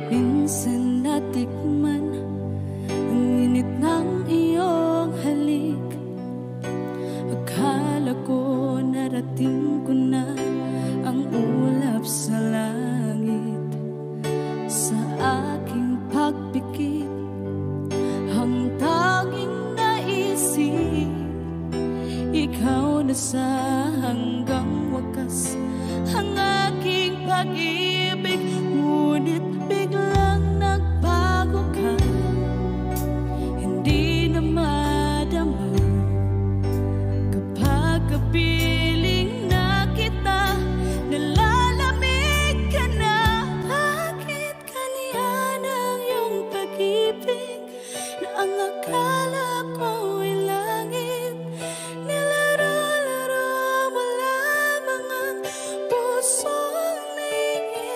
Minsan natikman ang init ng iyong halik. Akala ko narating ko na ang ulap sa langit. Sa aking pagpikit, ang tanging naisip, ikaw na sa hanggang wakas ang aking pag-ibig. Ngunit biglang nagbago ka, hindi na madama kapag kapiling na kita, nalalamig ka na. Bakit kaniyan ang iyong pag-ibig na ang akala ko ay langit? Nilaro-laro mo lamang ang pusong naingit.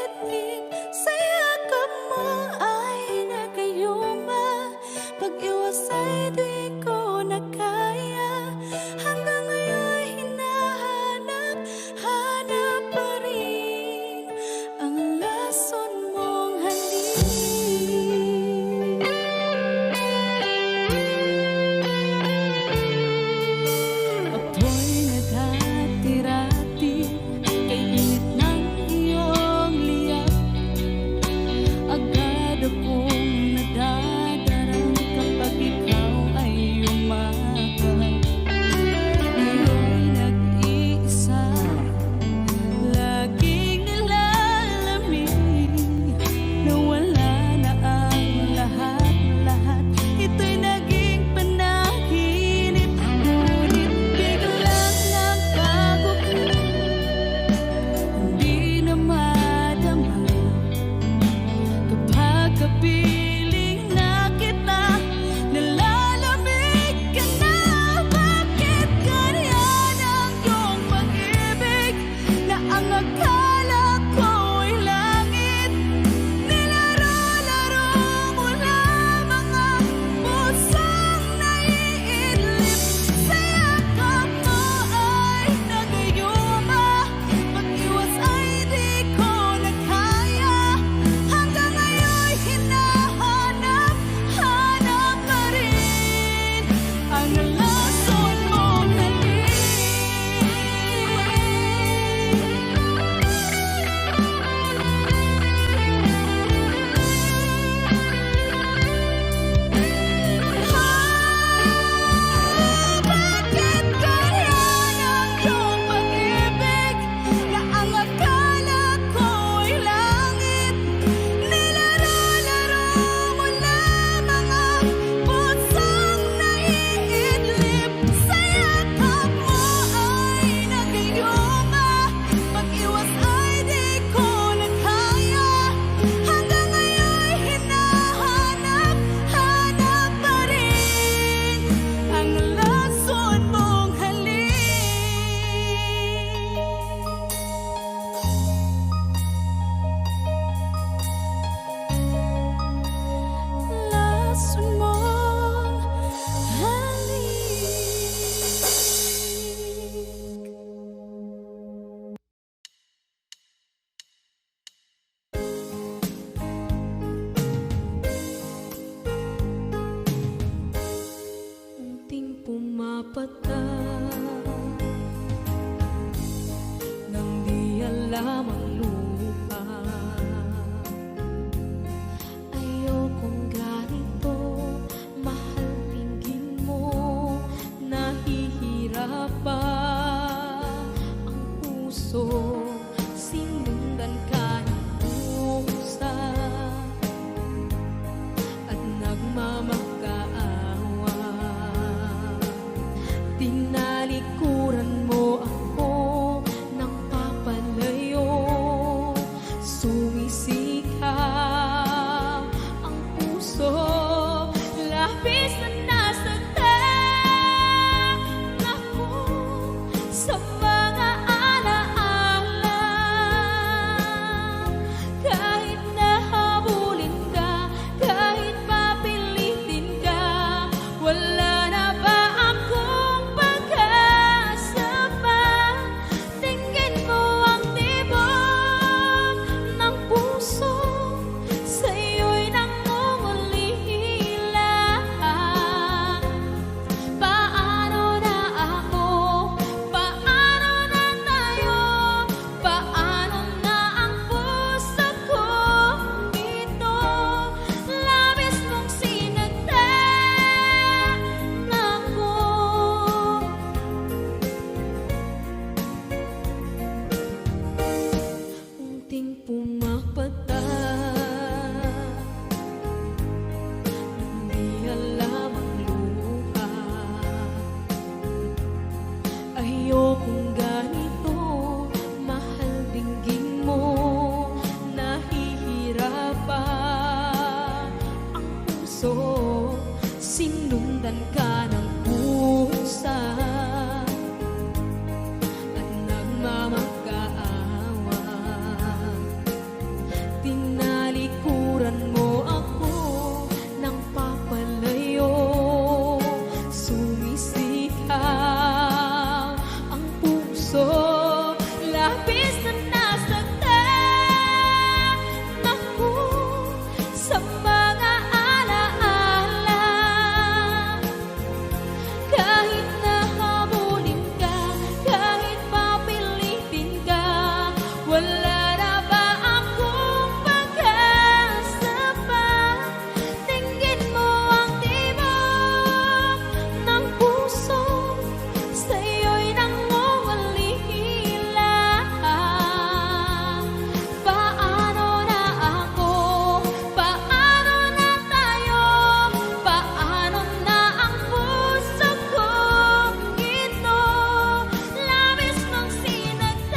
puso, sinundan ka ng pusa at nagmamakaawa. Tinalikuran mo ako ng papalayo, sumisigaw ang puso, labis na nasaktan ako sa mga alaala. Kahit nahabulin ka, kahit papilitin ka, wala na ba akong pag-asa pa? Tingin mo ang tibok ng puso, sa'yo'y nangungulila. Paano na ako? Paano na tayo? Paano na ang puso kong ito? Labis mong sinagdan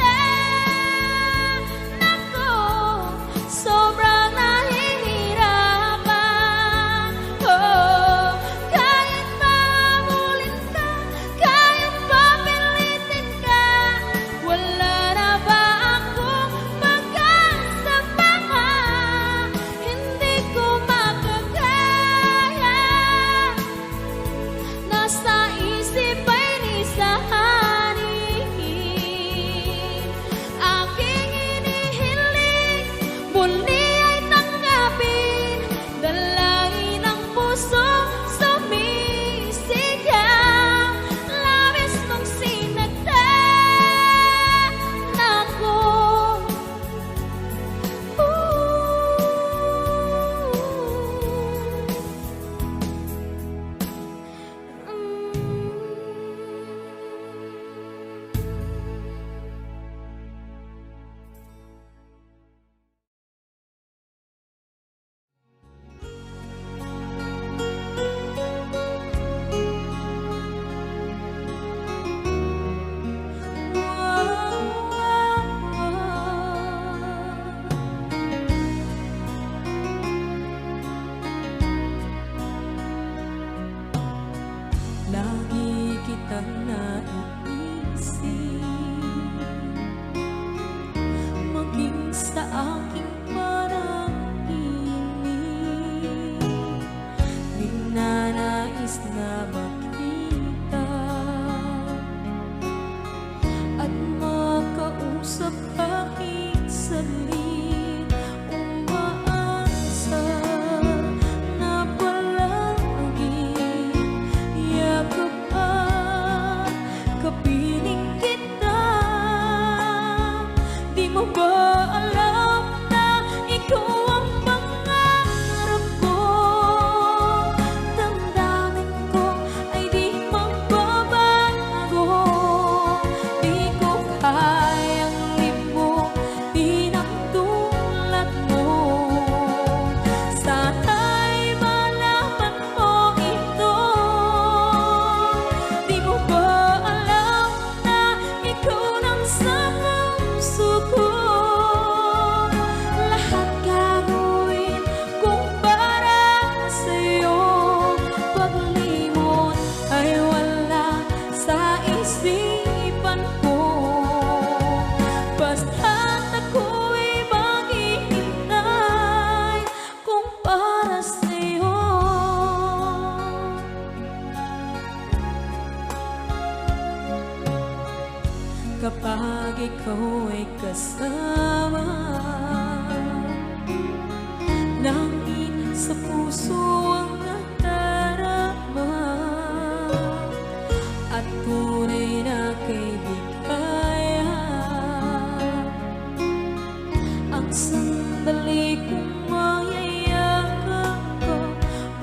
ako, sobrang nahihirapan. Oh, kahit mahabulin ka, kahit papilitin ka, wala na ba akong pag-asa pa? Hindi ko makakaya, nasa isip ay nisahanin. Aking inihiling, muli ay tanggapin, dalangin ng puso, sumisigaw. Labis mong sinagdan ako. Lagi kitang naiisip, maging sa aking parang inip. Ninanais na makita at makausap kahit saglit. Umaasa na palagi yakap at kapiling kita. Di mo ba alam na ikaw ang pangarap ko? Damdamin ko ay di magbabago. Di ko kayang limutin ang tulad mo. Sana'y malaman mo ito. Di mo ba alam na ikaw lang sa puso ko? Lahat gagawin kung para sa'yo. Paglimot ay wala sa isipan ko, basta't ako'y maghihintay kung para sa'yo. Kapag ikaw ay kasama, langit sa puso ang nadarama, at tunay na kaibigan. Ang sandali kong mayayakap ka,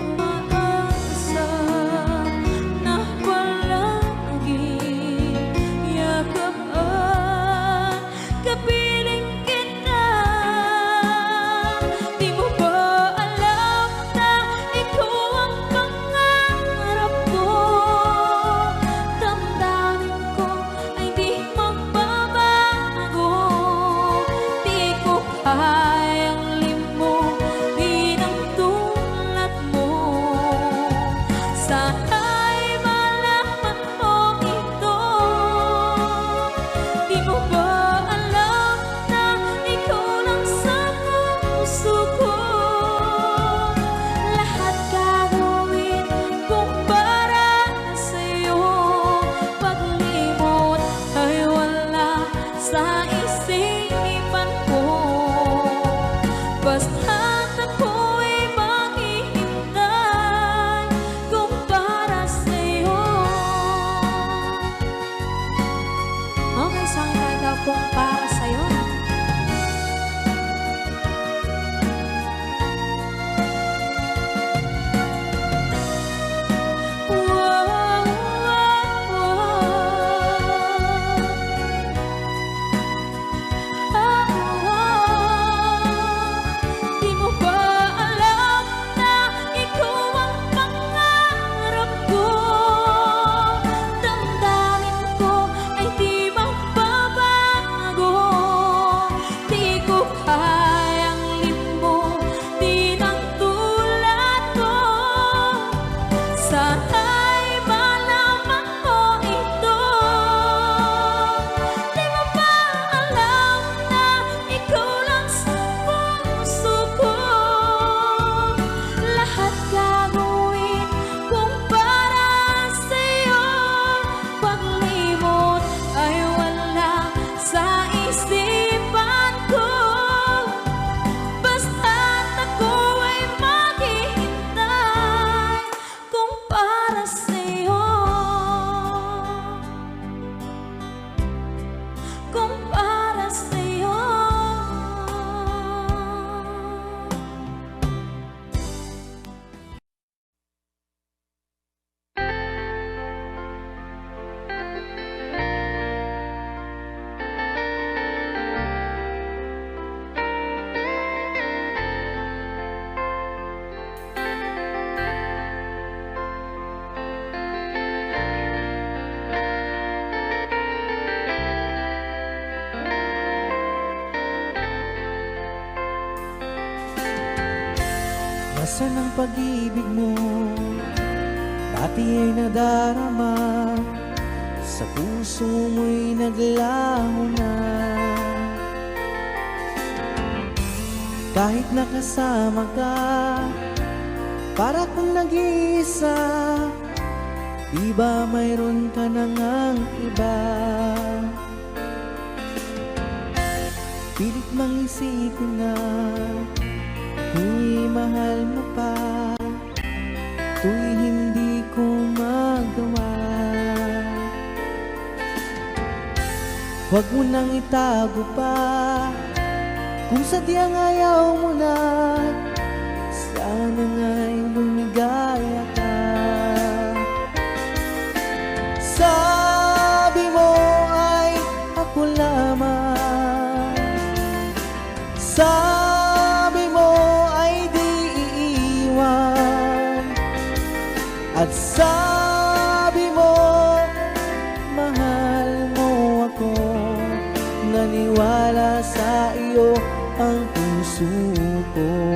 umaasa na palagi yakap at kapiling kita. Di mo ba alam na Basta't ako'y maghihintay kung para sa'yo. Okay, sa akin kanta kung para sa'yo. Di mo ba alam na ikaw ang pangarap ko? Damdamin ko ay di magbabago. Di ko kayang limutin ang tulad ko. Sana'y malaman mo ito. Di mo ba alam na ikaw lang sa puso ko? Lahat gagawin kung para sa'yo. Paglimot ay wala sa isipan ko. Basta't ako ay maghihintay kung para sa'yo. Kung para sa'yo. Nasaan ang pag-ibig mo? Dati ay nadarama, sa puso mo'y naglaho na. Kahit nakasama ka, para kung nag-iisa. Di ba mayroon ka na ngang iba? Pilit mang isipin na tuwing mahal mo pa, tuwing hindi ko magawa. Huwag mo nang itago pa, kung sadyang ayaw mo na, sana nga'y lumigaya ka. Sabi mo ay ako lamang, sabi mo ay di iiwan, at sabi mo mahal mo ako. Naniwala sa iyo ang puso ko.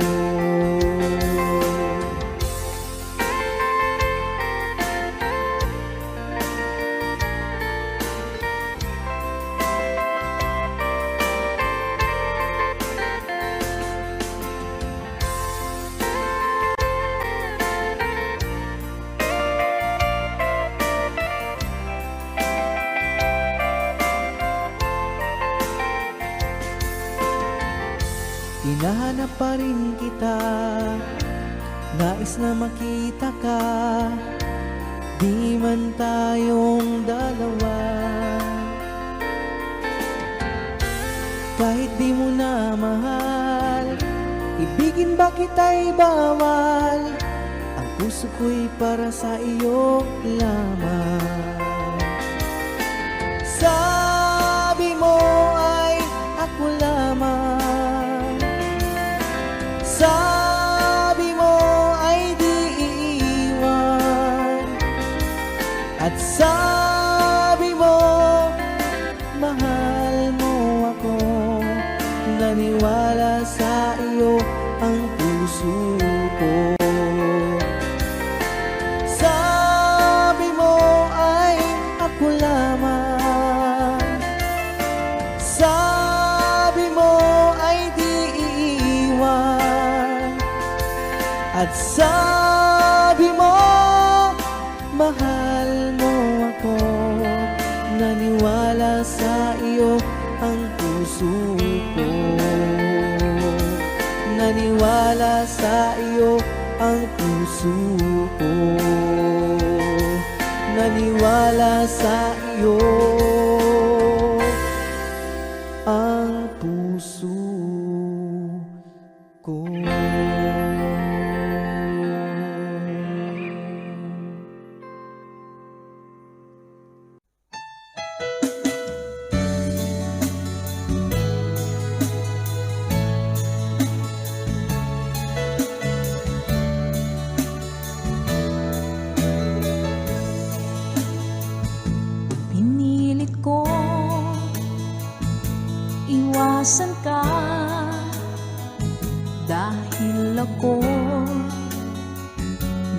Hinahanap pa rin kita, nais na makita ka, di man tayong dalawa. Kahit di mo na mahal, ibigin ba kita'y bawal? Ang puso ko'y para sa iyo lamang. Sabi mo ay ako lamang, sabi mo ay di iiwan, at sabi mo mahal mo ako. Naniwala sa iyo ang puso ko. Sabi mo ay ako lamang, sabi mo ay di iiwan, at sabi mo mahal mo ako. Naniwala sa iyo ang puso ko. naniwala sa iyo ang puso ko. Naniwala sa iyo ang puso ko. Pinilit ko iwasan ka dahil ako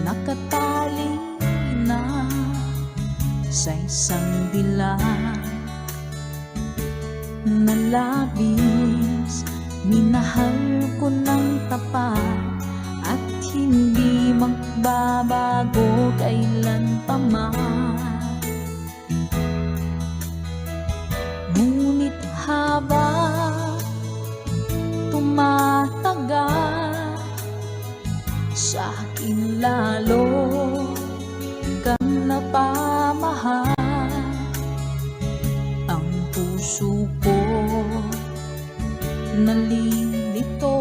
nakatali na sa isang dilag na labis. Minahal ko ng tapat at hindi magbabago kailan pa man. Ngunit habang tumatagal, sa akin lalo kang napamahal. Ang puso ko nalilito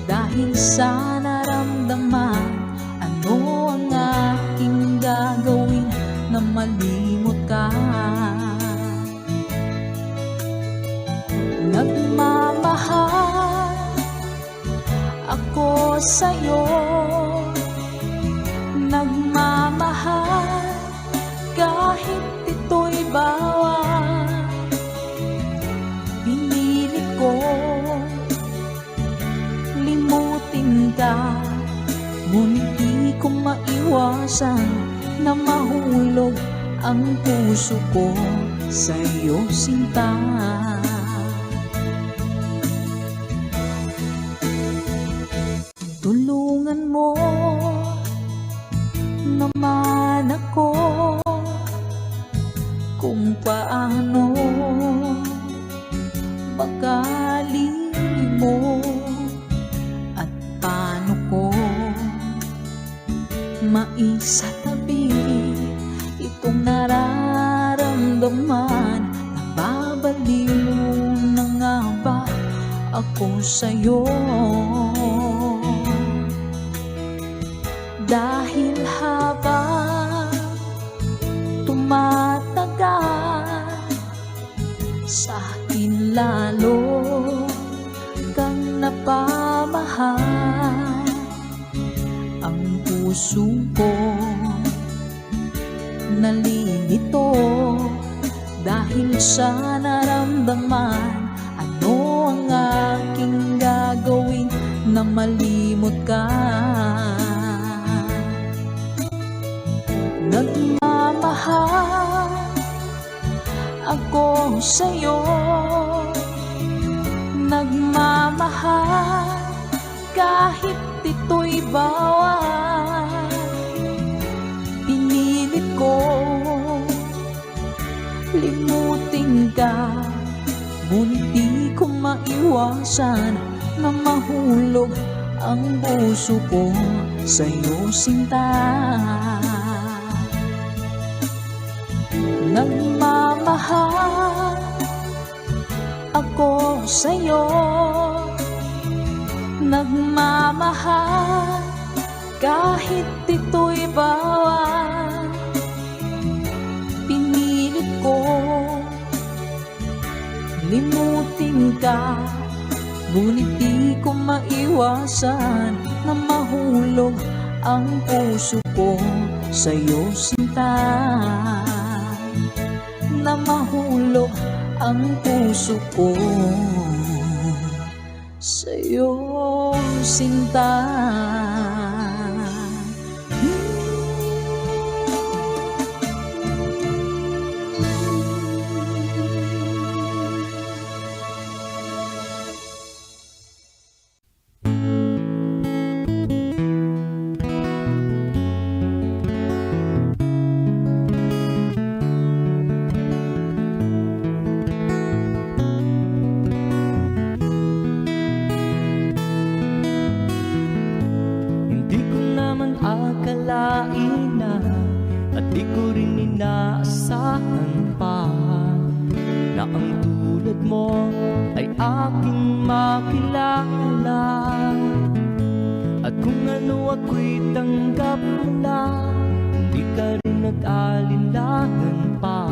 dahil sa naramdaman. Ano ang aking gagawin na malimot ka? Nagmamahal ako sa'yo, nagmamahal kahit ito'y bawal. Pinilit ko limutin ka, ngunit di ko maiwasan na mahulog ang puso ko sa'yo, sinta. Tulungan mo naman ako kung paano makalimot at paano ko maisatabi itong nararamdaman. Nababaliw na nga ba ako sa'yo? Dahil habang tumatagal, sa akin lalo kang napamahal. Ang puso ko nalilito dahil sa naramdaman. Ano ang aking gagawin na malimot ka? Nagmamahal ako sa'yo, nagmamahal kahit ito'y bawal. Pinilit ko limutin ka, ngunit di ko maiwasan na mahulog ang puso ko sa'yo, sinta. Nagmamahal ako sa'yo, nagmamahal kahit ito'y bawal. Pinilit ko limutin ka, ngunit di ko maiwasan na mahulog ang puso ko sa'yo, sinta. Na mahulog ang puso ko sa'yo, sinta. akalain na, at di ko rin inaasahan pa, na ang tulad mo ay aking makilala. At kung ano ako'y tanggap mo na, hindi ka rin nag-alinlangan pa.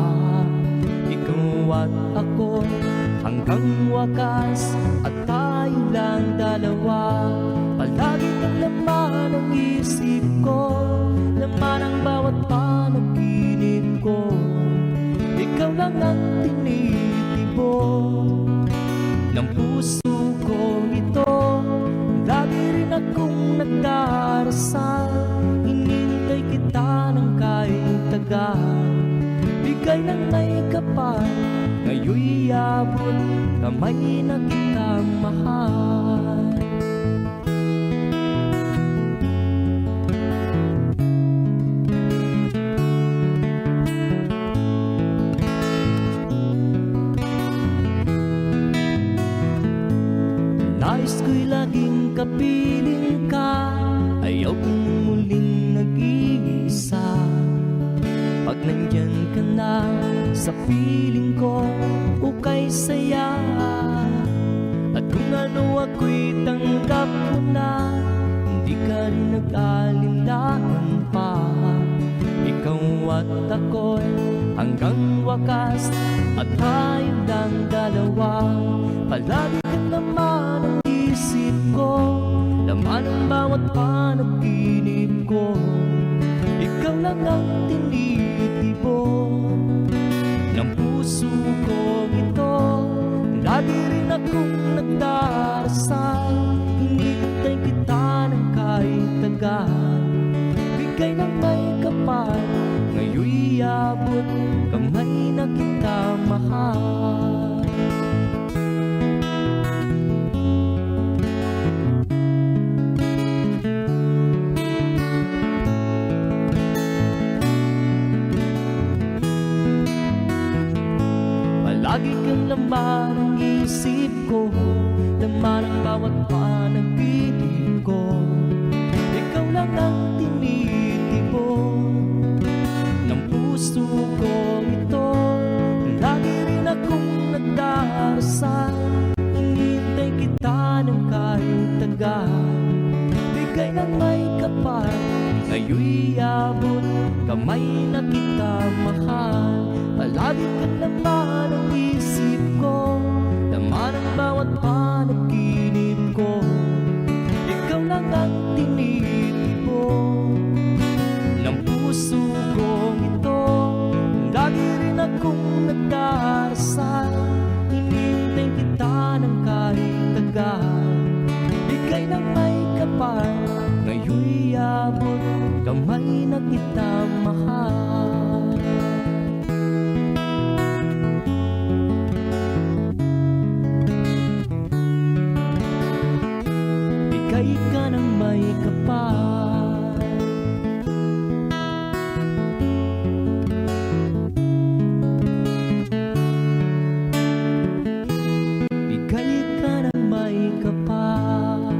Ikaw at ako hanggang wakas, at tayo lang dalawa. Palagi kang laman ng isip ko, laman ang bawat panaginip ko. Ikaw lang ang tinitibok ng puso ko ito. Lagi rin akong nagdarasal, hinintay kita ng kahit tagal. Bigay ng may kapal, ngayon'y abot kamay na kitang mahal. Nais ko'y laging kapiling ka, ayaw kong muling nag-iisa. Pag nandyan ka na sa piling ko, ukay saya. At kung ano ako'y tanggap mo na, hindi ka rin nag-alinlangan pa. Ikaw at ako'y hanggang wakas, at tayo lang dalawa. Palagi kang laman ang isip ko, laman ang bawat panaginip ko. Ikaw lang ang tinitibok ng puso ko ito. Lagi rin akong nagdarasal, hinintay kita ng kahit tagal. Bigay ng may kapal, ngayon'y abot kamay na kita mahal. Lagi kang laman ang isip ko, laman ang bawat panaginip ko. Ikaw lang ang tinitibok ng puso ko ito. Lagi rin akong nagdarasal, hinintay kita ng kahit tagal. Bigay ng may kapal, ngayon'y abot kamay na kita mahal. Palagi kang laman ang isip ko, laman ang bawat panaginip ko. Ikaw lang ang tinitibok ng puso ko ito. Lagi rin akong nagdarasal, hinintay kita ng kahit tagal. Bigay ng may kapal, ngayon'y abot kamay na kita mahal. Bigay ka ng may kapal, bigay ka ng may kapal.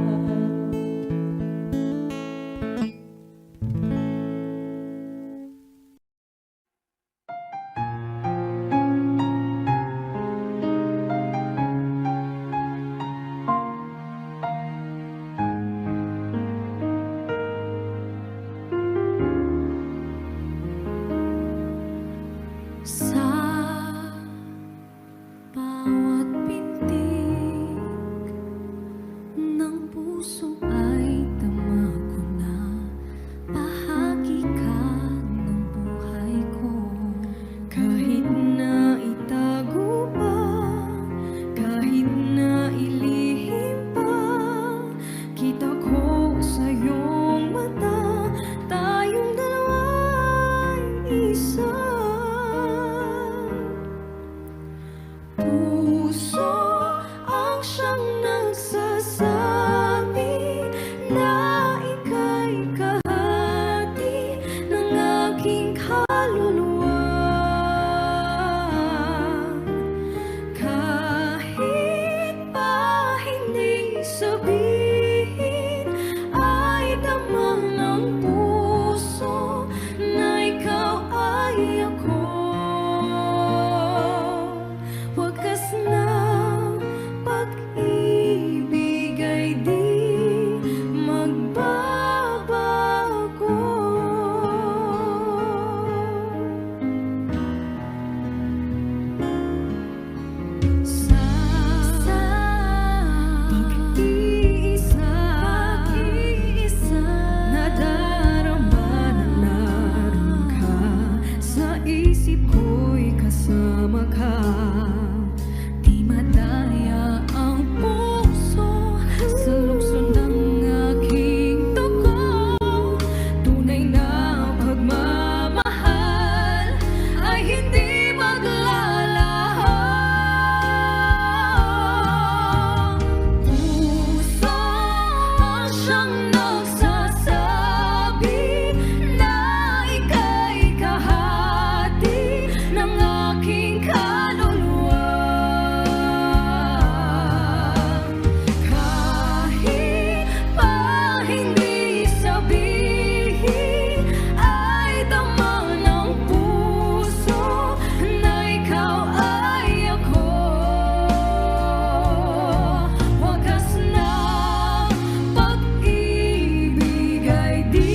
siyang nagsasabi na ika'y kahati ng aking kaluluwa. Kahit pa hindi sabihin, ay damang ng puso na ikaw ay ako. Wagas na pag-ibig ay di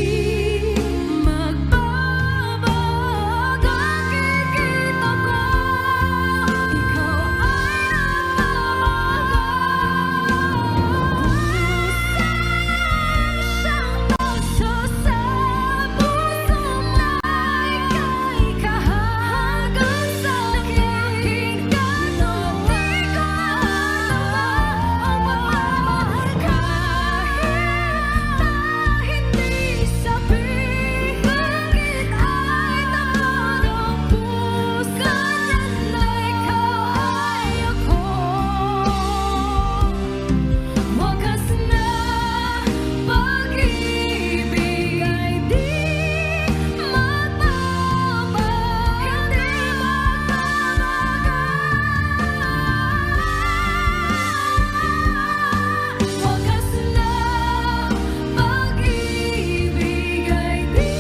magbabago. Kikita ko, ikaw ay nagbabago. Siyang nagsasabi na ika'y kahagan sa aking kaluluwa. Ang pagmamahal kahit na hindi sabihin, bakit ay damang ng puso na ikaw ay ako. Wagas na pag-ibig ay di magbabago. Hindi magbabago. Wagas na pag-ibig ay di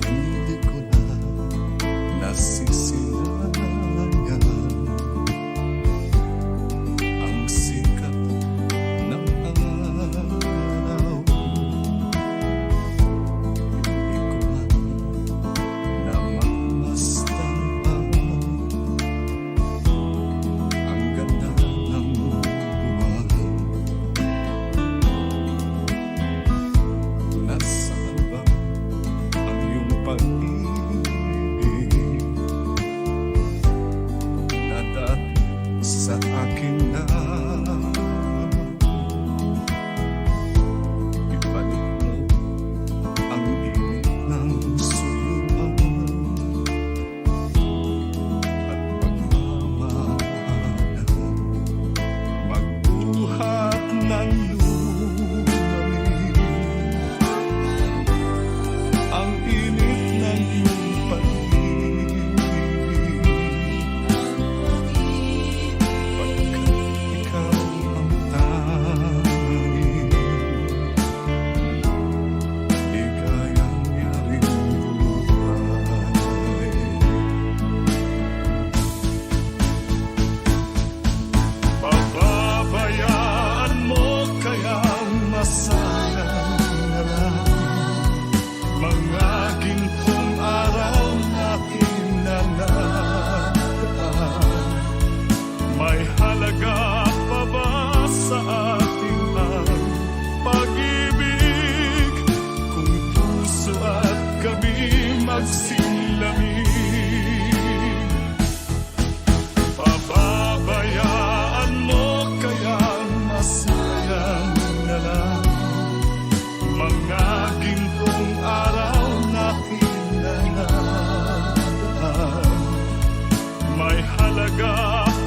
Hindi ko na nasisilayan ang sikat ng araw. Hindi ko man namamasdan pa ang ganda ng buwan. Nasaan ba ang iyong pag-ibig na dati sa akin na ibalik mo ang init ng suyuan at pagmamahal, magbuhat ng lumalim ang init ng iyong pag-ibig, pagkat ikaw ang tanging ligayang-yaring buhay. Pababayaan mo kayang masayang na lang mga gintong araw na kinanadaan. May halaga pa ba sa ating ang pag-ibig kung puso at gabi magsilamig? Pababayaan mo kayang masayang na lang mga gintong araw na kinanadaan. May halaga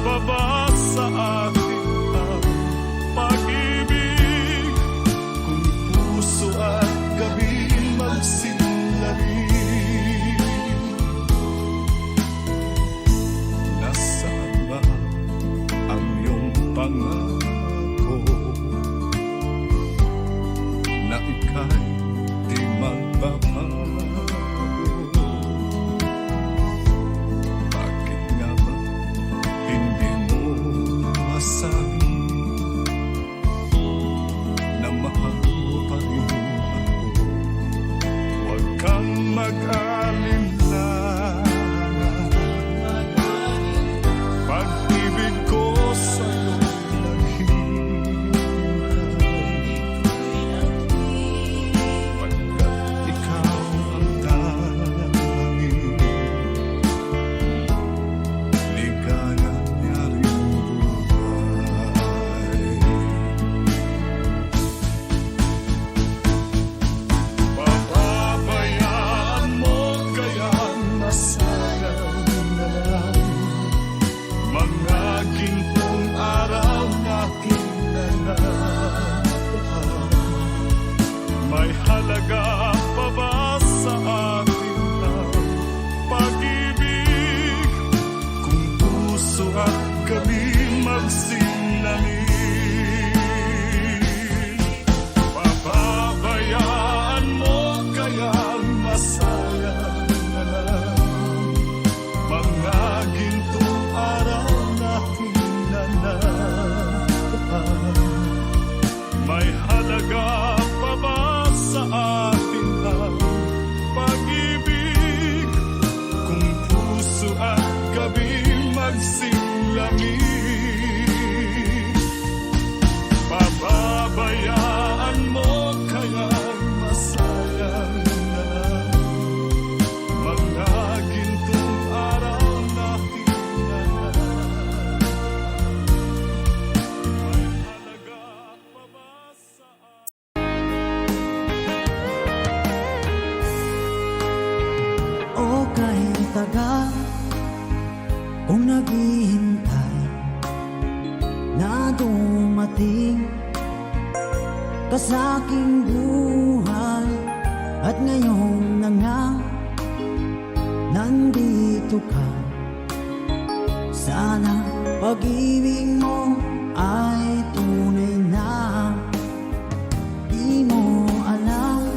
pa ba sa ating ang pag-ibig kung puso at gabi magsilamig? Nasaan ba ang iyong pangako na ika'y di magbabago? Bakit nga ba hindi mo masabi na mahal mo pa rin ako? Huwag kang mag-alinlangan, pag-ibig ko sa'yo'y naghihintay, pagkat kung naghihintay na dumating ka sa aking buhay, at ngayon na nga nandito ka. Sana pag-ibig mo ay tunay na. Di mo alam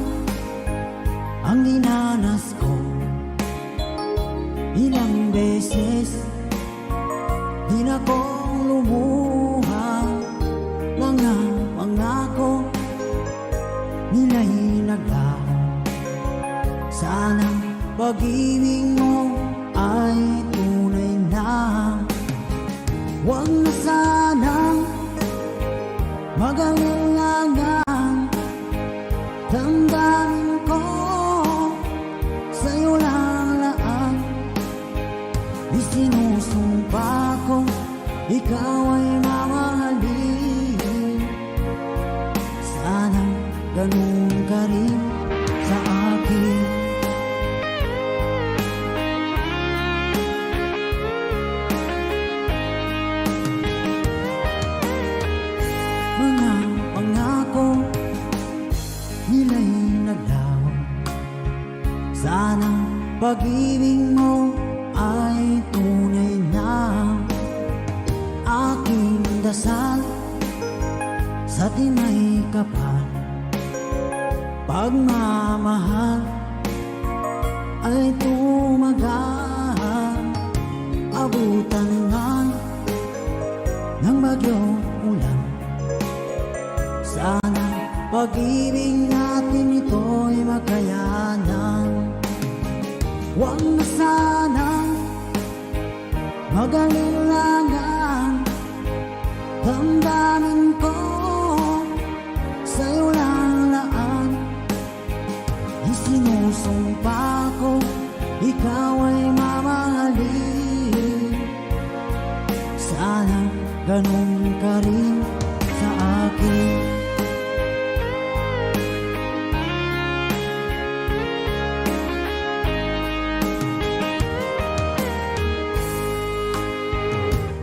ang dinanas ko, ilang beses din akong lumuha. Mga pangako nila'y naglaho. Sana pag-ibig mo ay tunay na. Huwag na sanang mag-alinlangan. Damdamin ko sa'yo lang laan. Isinusumpa ko ikaw ay mamahalin. Sana ganun ka rin sa akin. Mga pangako nila'y naglaho. Sana pag-ibig mo ay tunay na. Aking dasal sa tinay kapal, pagmamahal ay tumagal. Abutan man ng bagyong ulan, sana pag-ibig natin ito'y makayanan. Huwag na sanang mag-alinlangan. Damdamin ko sa'yo lang laan. Isinusumpa ko ikaw ay mamahalin. Sana ganun ka rin sa akin.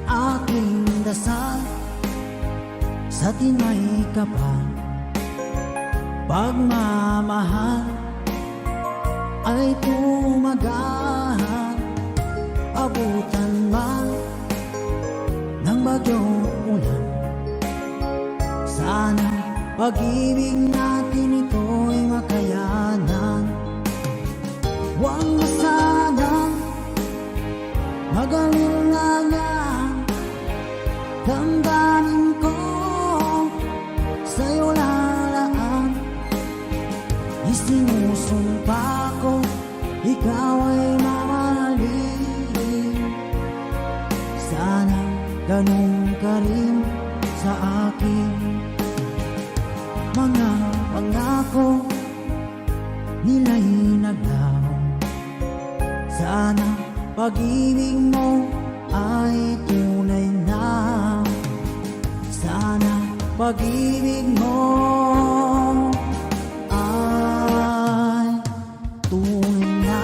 Aking dasal sa tinay kapal, pagmamahal ay tumagal. Abutan man ng bagyong ulan, sana pag-ibig natin ito'y makayanan. Huwag na sanang mag-alinlangan. Damdamin ko sa'yo lalaan. Isinusumpa ko ikaw ay mamahalin. Sana ganun ka rin sa akin. Mga pangako nila'y naglaho. Sana pag-ibig mo ay tunay na. Sana pag-ibig mo ay tunay na.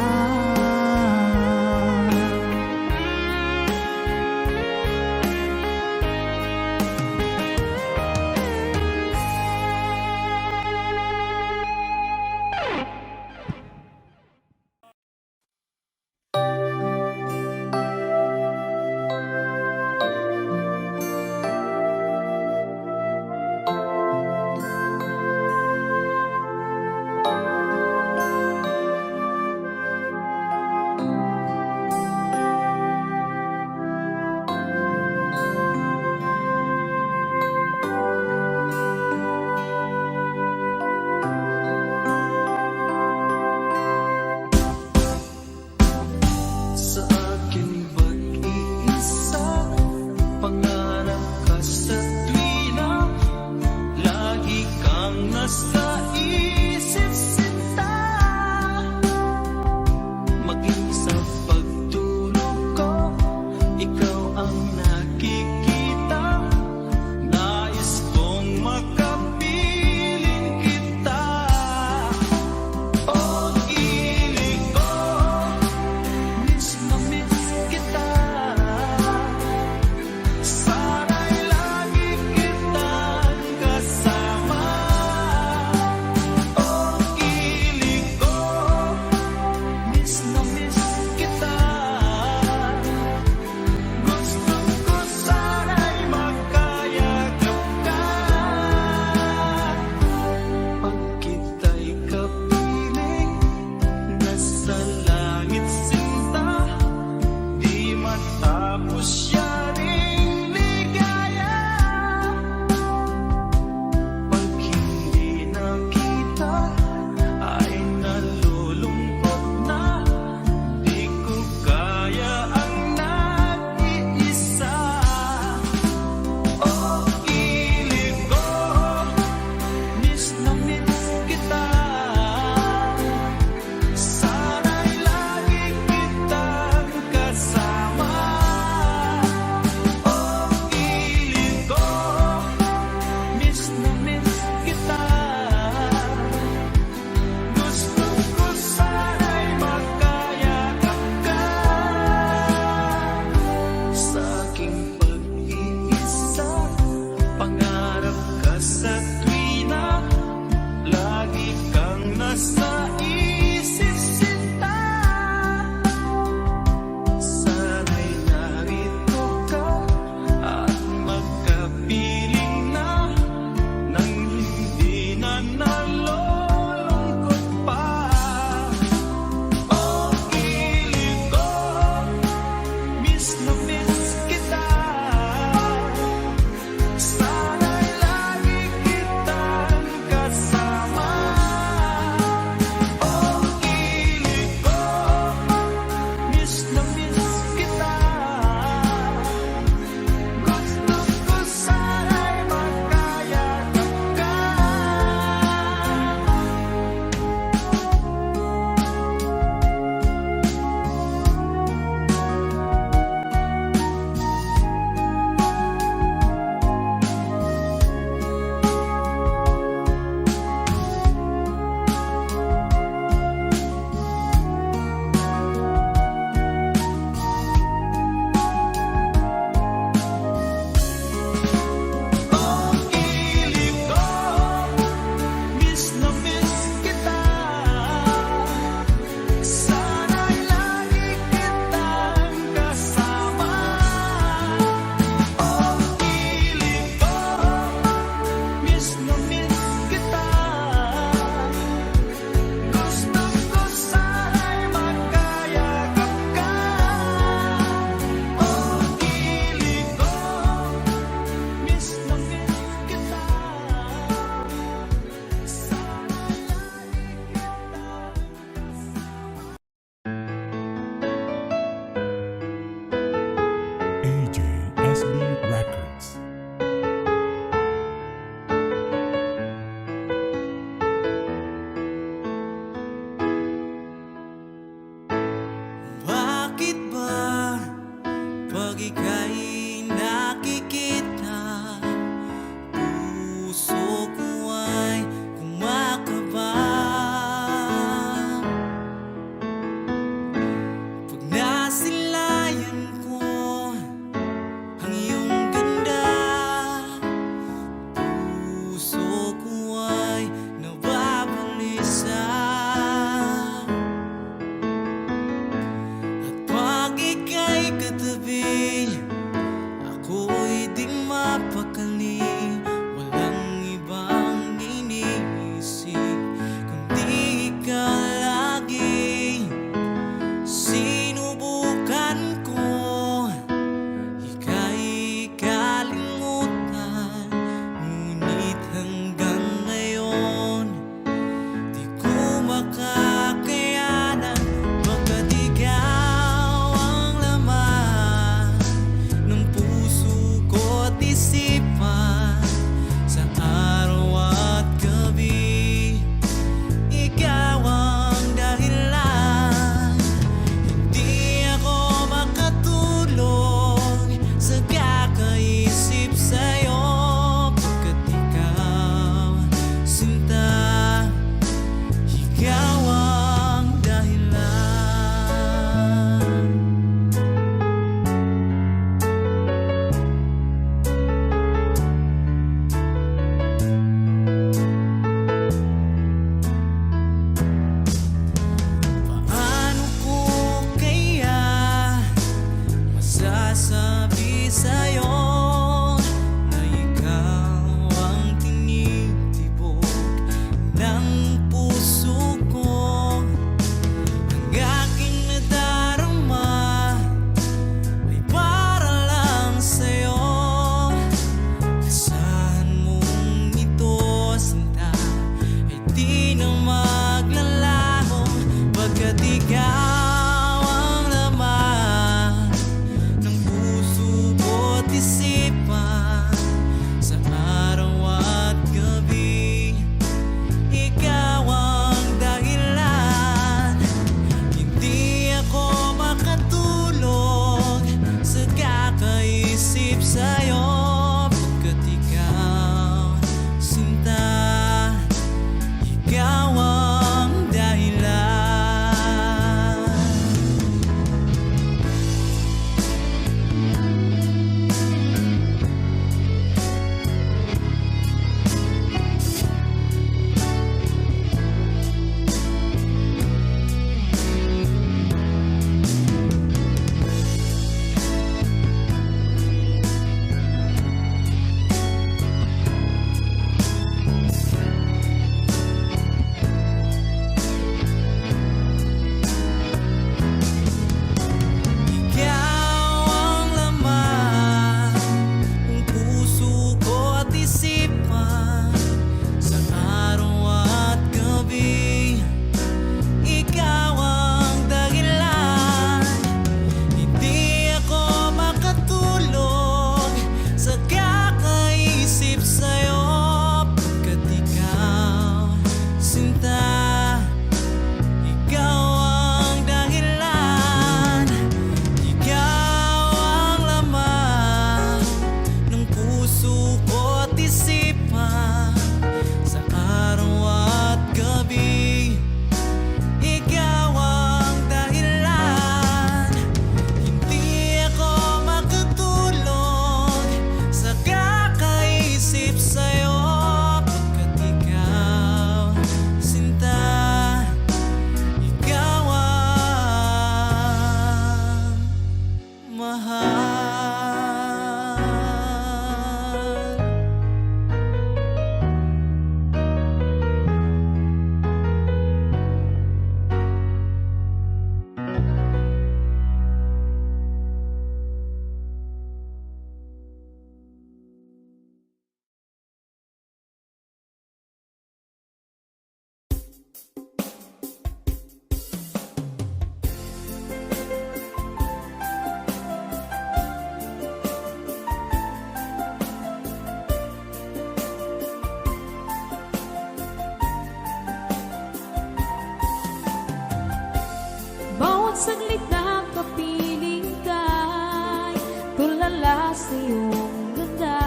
saglit na kapiling ka'y tulala sa iyong ganda.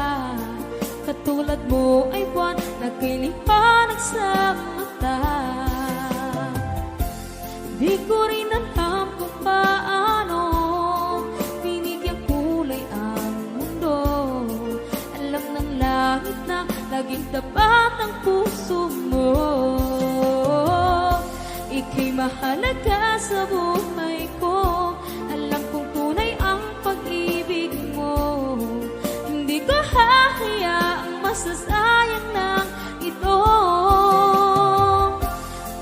Katulad mo ay buwan na kay liwanag sa mata. Di ko rin alam kung paano binigyan kulay ang mundo. Alam ng langit na laging tapat ang puso mo. Ika'y mahalaga sa buhay ko. Alam kong tunay ang pag-ibig mo. Hindi ko hahayaang masasayang ng ito.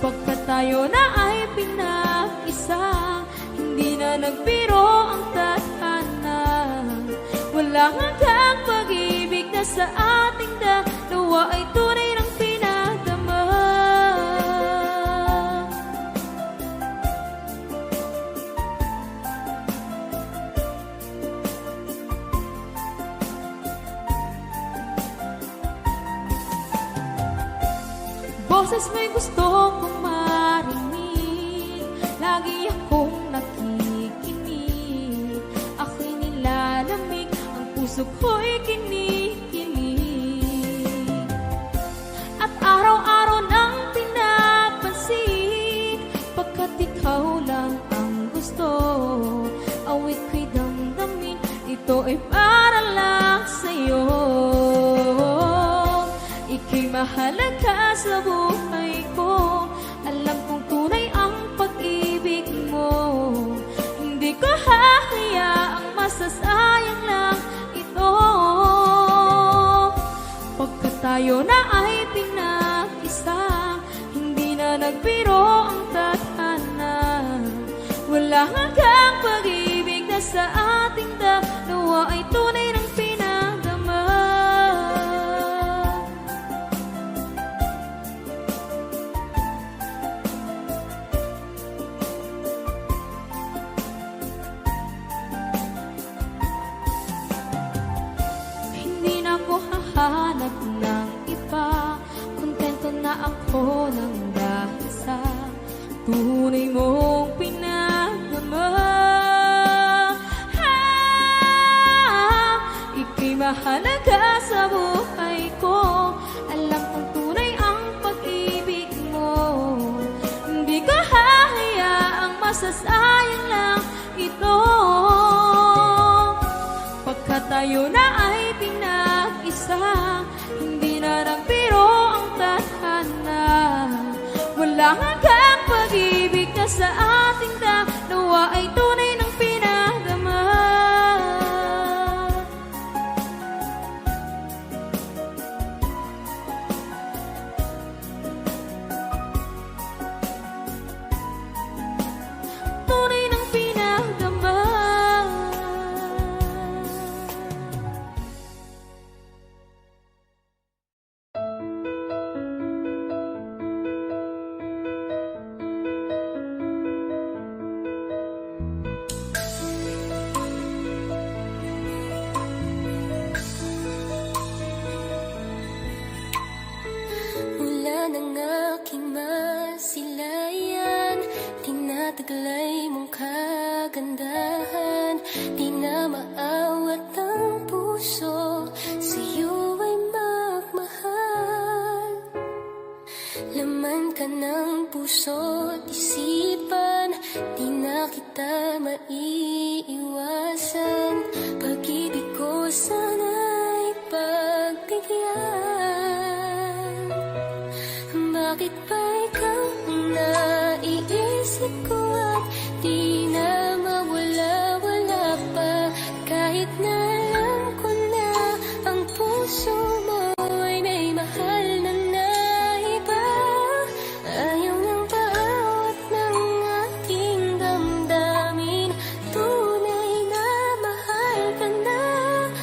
Pagkat tayo na ay pinag-isa, hindi na nagbiro ang tadhana. Walang hanggang pag-ibig na sa ating dalawa ay tunay ng pinagdama. Boses mo'y gusto kong marinig, lagi akong nakikinig. Ako'y nilalamig, ang puso ko'y kinikilig. At araw-araw nang pinapansin, pagkat ikaw lang ang gusto. Awit ko'y damdamin, ito ay para lang sa'yo. Ika'y mahalaga sa buhay ko. Alam kong tunay ang pag-ibig mo. Hindi ko hahayaang masasayang lang ito. Pagkat tayo na ay pinag-isa, hindi na nagbiro ang tadhana. Wala hanggang pag-ibig na sa ating dalawa ay tunay ng pinagdama. Hindi na ako hahanap ng iba, kontento na ako ng dahil sa tunay mong pinagdama. Ika'y mahalaga sa buhay ko. Alam kong tunay ang pag-ibig mo. Hindi ko hahayaang masasayang lang ito. Pagkat tayo na ay pinag-isa, hindi na nagbiro ang tadhana. Wala hanggang pag-ibig na sa ating dalawa ay tunay ng pinagdama. Tunay ng pinagdama. Mula ng aking masilayan, tinataglay mong kagandahan. Di na maawat ang puso, sa'yo ay magmahal. Laman ka ng puso't isipan, di na kita maiiwasan. Pag-ibig ko sana'y pagbigyan. Bakit ba ikaw ang naiisip ko at di na mawala-wala pa? Kahit na alam ko na ang puso mo ay may mahal na naiba. Ayaw ng bawat ng ating damdamin, tunay na mahal ka na.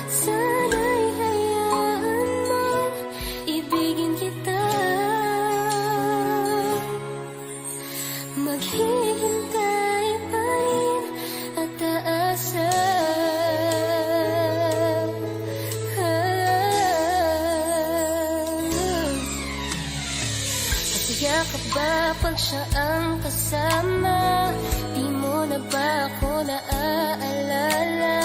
Sana'y hayaan mo, ibigin kita. Maghihintay pa rin at aasa. Masaya ka ba pag siya ang kasama? Di mo na ba ako naaalala?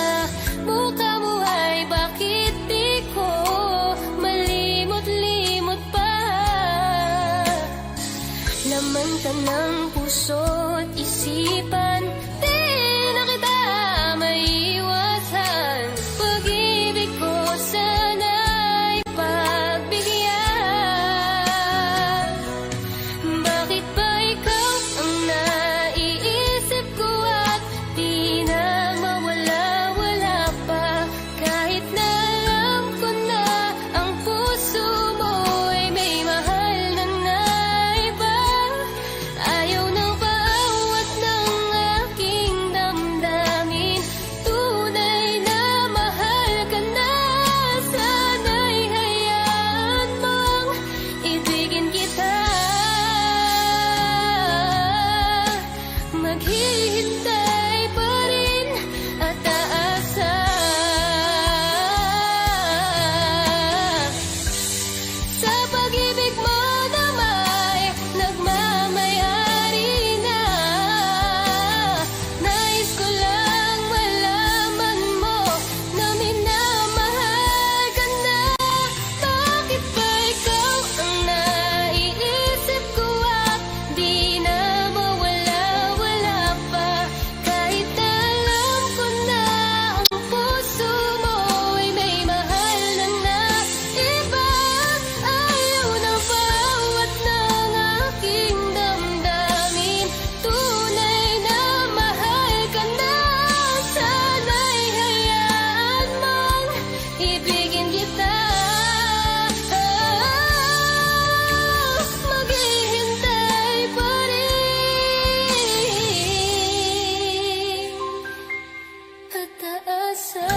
Mukha mo ay bakit di ko malimot-limot pa? Laman ka ng puso't isipan, di na kita maiwasan. Pag-ibig ko sana'y pagbigyan. Bakit ba ikaw ang naiisip ko at di na mawala-wala pa? Kahit na alam ko na ang puso mo'y may mahal na iba. Ayaw ng bawat ng aking damdamin, tunay na mahal ka na. Sana'y hayaan mong ibigin kita. Maghihintay pa rin at aasa sa pag-ibig mo na may nagmamayari na. Nais ko lang malaman mo na minamahal ka na. Bakit ba ikaw ang naiisip ko at di na mawala-wala pa? Kahit na alam ko na ang puso mo'y may mahal na iba. Ayaw ng bawat ng aking damdamin, tunay na mahal ka na. Sana'y hayaan mong ibigin kita. Maghihintay pa rin at aasa.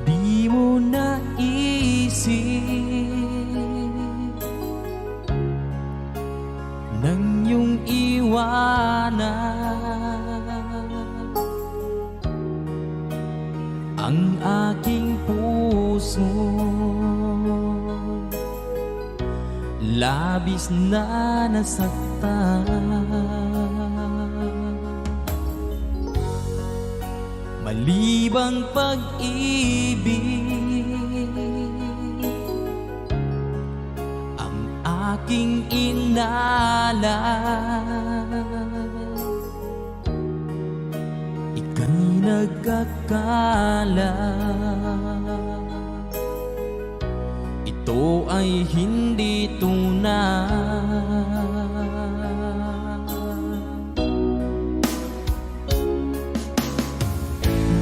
Di mo naisip nang iyong iwanan ang aking puso. Labis na nasaktan, malibang pag-ibig ang aking inalan. Ika'y nagkakala ito ay hindi tunay.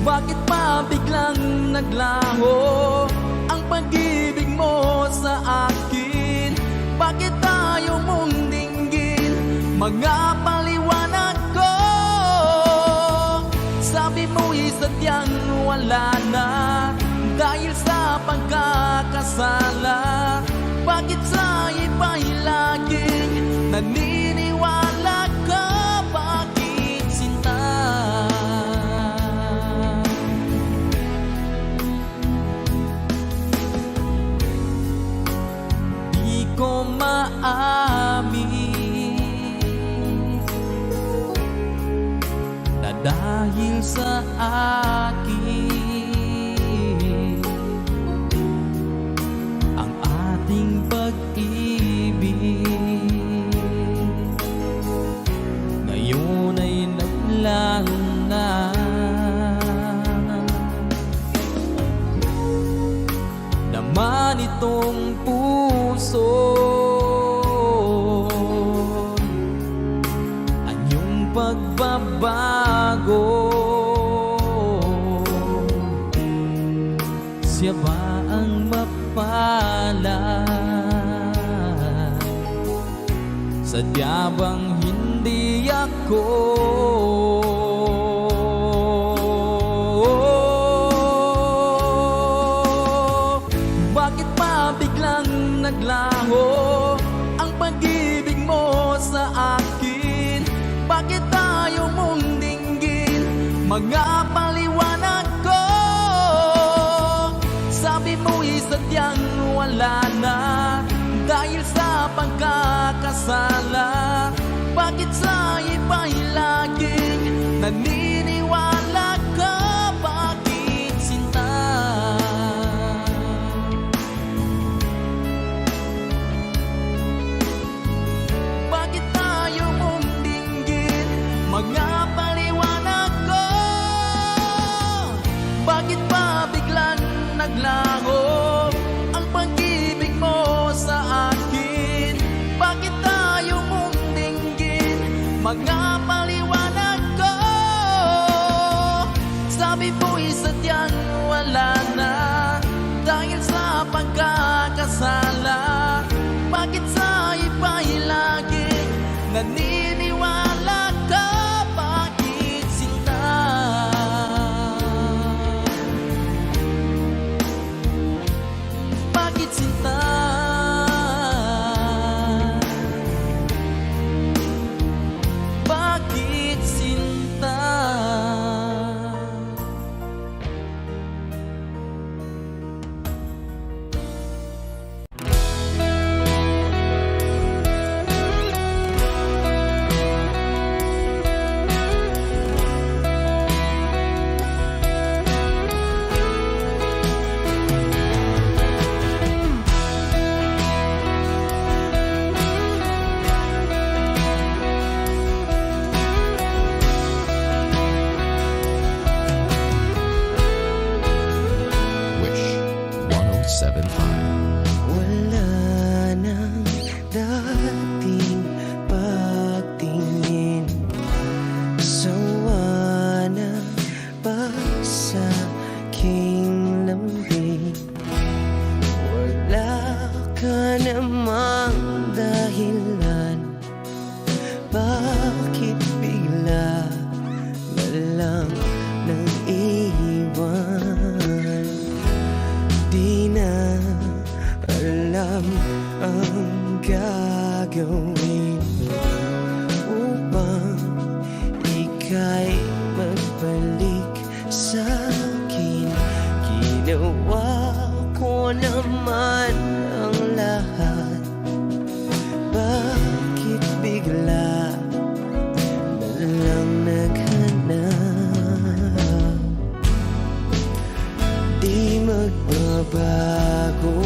Bakit pa biglang naglaho ang pag-ibig mo sa akin? Bakit tayo mong dinggin mga paliwanag ko? Sabi mo'y sadyang wala na dahil sa pagkakasala. Bakit sa iba'y laging naniniwala ka? Bakit sinta? Di ko maamin na dahil sa akin ang ating pag-ibig ngayon ay naglaho na. Naman itong puso anyong pagbabago. Siya ba ang mapalad Sadya bang hindi ako Bakit pa biglang naglaho ang pag-ibig mo sa akin? Bakit tayo mong dinggin mga paliwanag ko? Sabi mo'y sadyang wala na dahil sa pagkakasala. Bakit sa iba'y laging naniniwala ka? Bakit sinta? Bakit tayo mong dinggin mga paliwanag ko? Bakit pa biglang naglaho ang pag-ibig mo sa akin? Bakit tayo mong dinggin mga paliwanag ko? Sabi mo'y sadyang wala na dahil sa pagkakasala. Bakit sa iba'y laging naniniwala ka? Bakit sinta? Bakit sinta? Bakit sinta? Wish 1075. Wala nang dating pagtingin, sawa na ba sa aking lambing? Wala ka namang dahilan, bakit bigla na lang nang iwan? Di na alam ang gagawin upang ika'y magbalik sa akin. Ginawa ko naman ang lahat, bakit bigla na lang naghanap? Di magbabago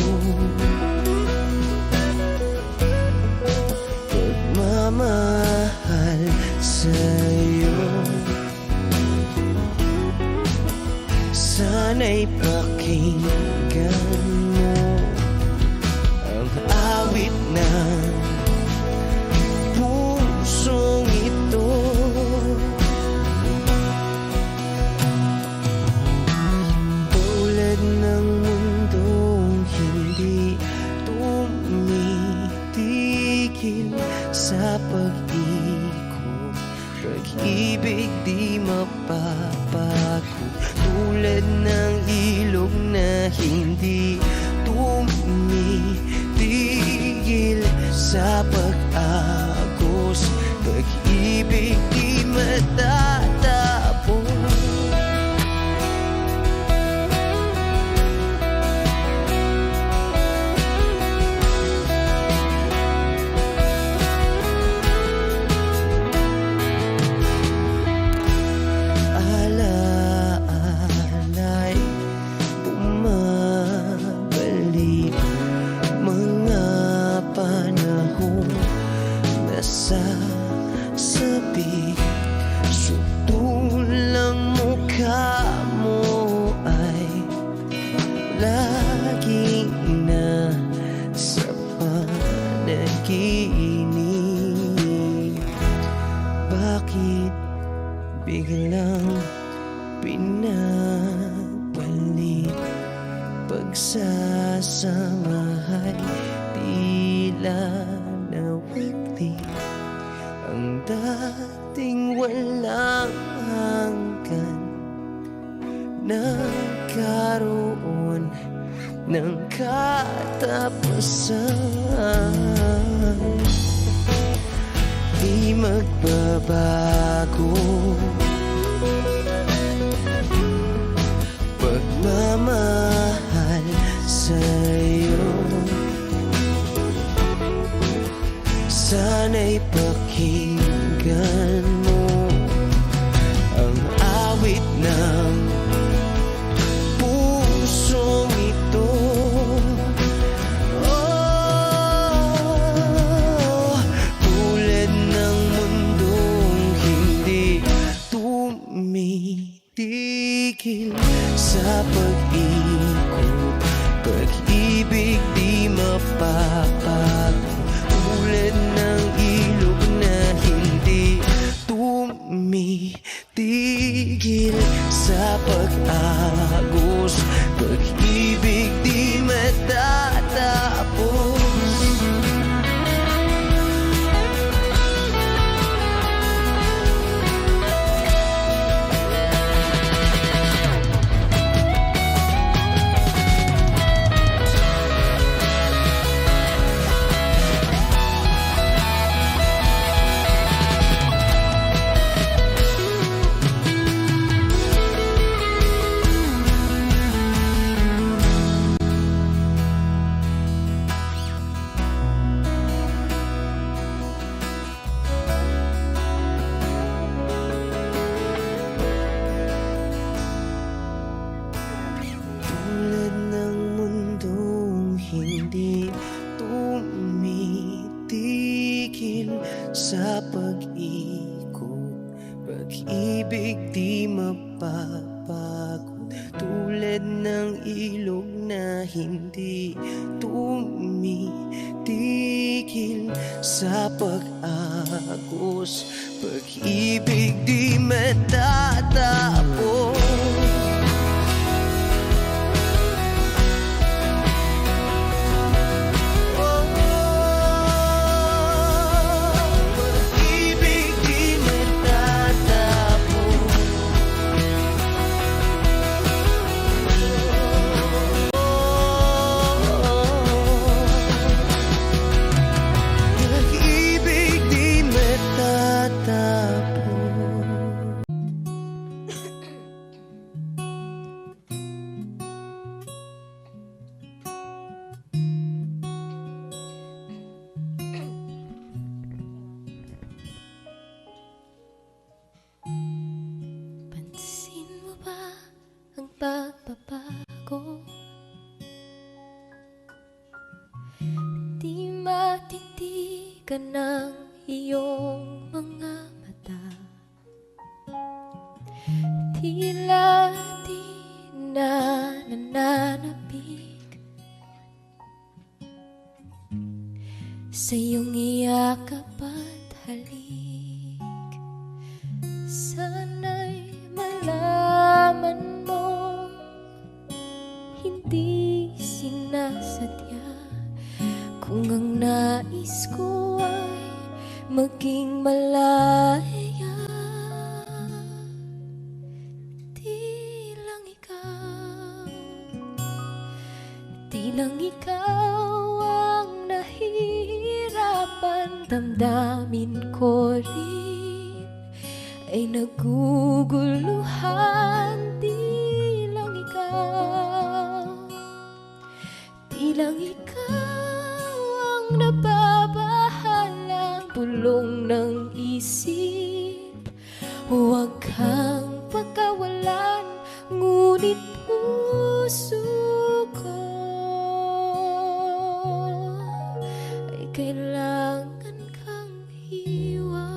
pagmamahal sa'yo. Sana'y pakinggan mo ang awit ng pusong ito. Tulad ng mundong hindi tumitigil sa pag-ikot, pag-ibig di mapapago. Tulad ng ilog na hindi tumitigil sa pag-agos, pag-ibig di matatapos. Alaala'y bumabalik, mga panahon na sasabi. Sutulang mukha mo ay laging nasa panaginip. Bakit biglang pinabalik? Pagsasamahay tila nawagli. dasal di magbabago. Pagmamahal sa'yo, sana'y pakinggan mo ang awit ng pusong ito. Oh, tulad ng mundong hindi tumitigil sa pag-ikot, pag-ibig di mapapago. Tulad ng ilog na hindi tumitigil sa pag-agos, pag-ibig di matatapos. Tulad ng mundong hindi tumitigil sa pag-ikot, pag-ibig di mapapagod. Tulad ng ilog na hindi tumitigil sa pag-agos, pag-ibig di matatapos. Pag-ibig di matatapos. Pag-ibig di matatapos. Pansin mo ba ang pagbabago? Di matitigan ng iyong mga mata, tila di na nananabik sa iyong iyakap at halik. Sana'y malaman mo, hindi sinasadya, kung ang nais ko ay maging malaya. Di lang ikaw ang nahihirapan, damdamin ko rin ay naguguluhan. Di lang ikaw ang nababahalang bulong ng isip. Huwag kang pagkawalan, ngunit puso ko ay kailangan kang iwan.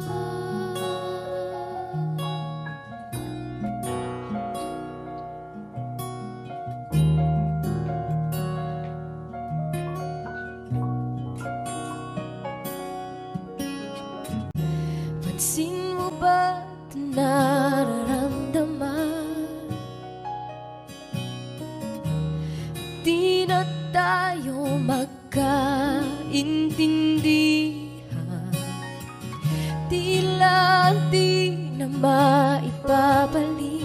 Pansin mo ba ito nararamdaman? Di na tayo magkaintindihan, tila di na maibabalik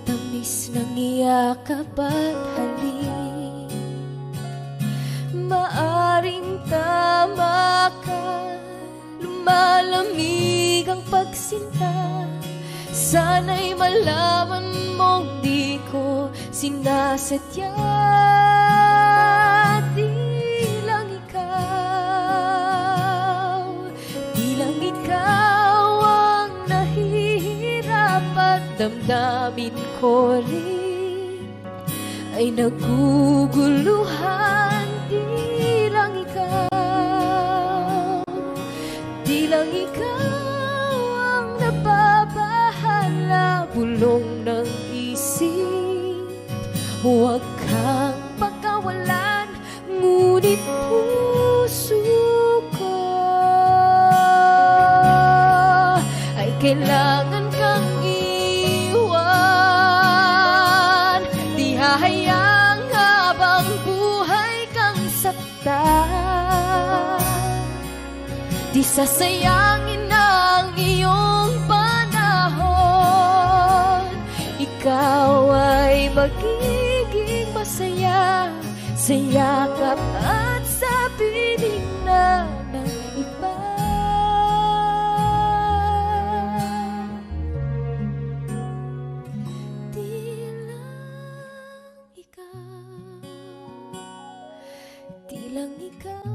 tamis ng iyakap at halik. tanging tama ka. Lumalamig ang pagsinta, sana'y malaman mong di ko sinasadya. Di lang ikaw ang nahihirap at damdamin ko rin ay naguguluhan. Di lang ikaw ang nababahala, bulong ng isip. Huwag kang pagkawalan, ngunit puso ko ay kailangan kang iwan. Di hahayang habang buhay kang saktan. Di sasayangin ang iyong panahon. Ikaw ay magiging masaya sa yakap at sa piling na ng iba. Di lang ikaw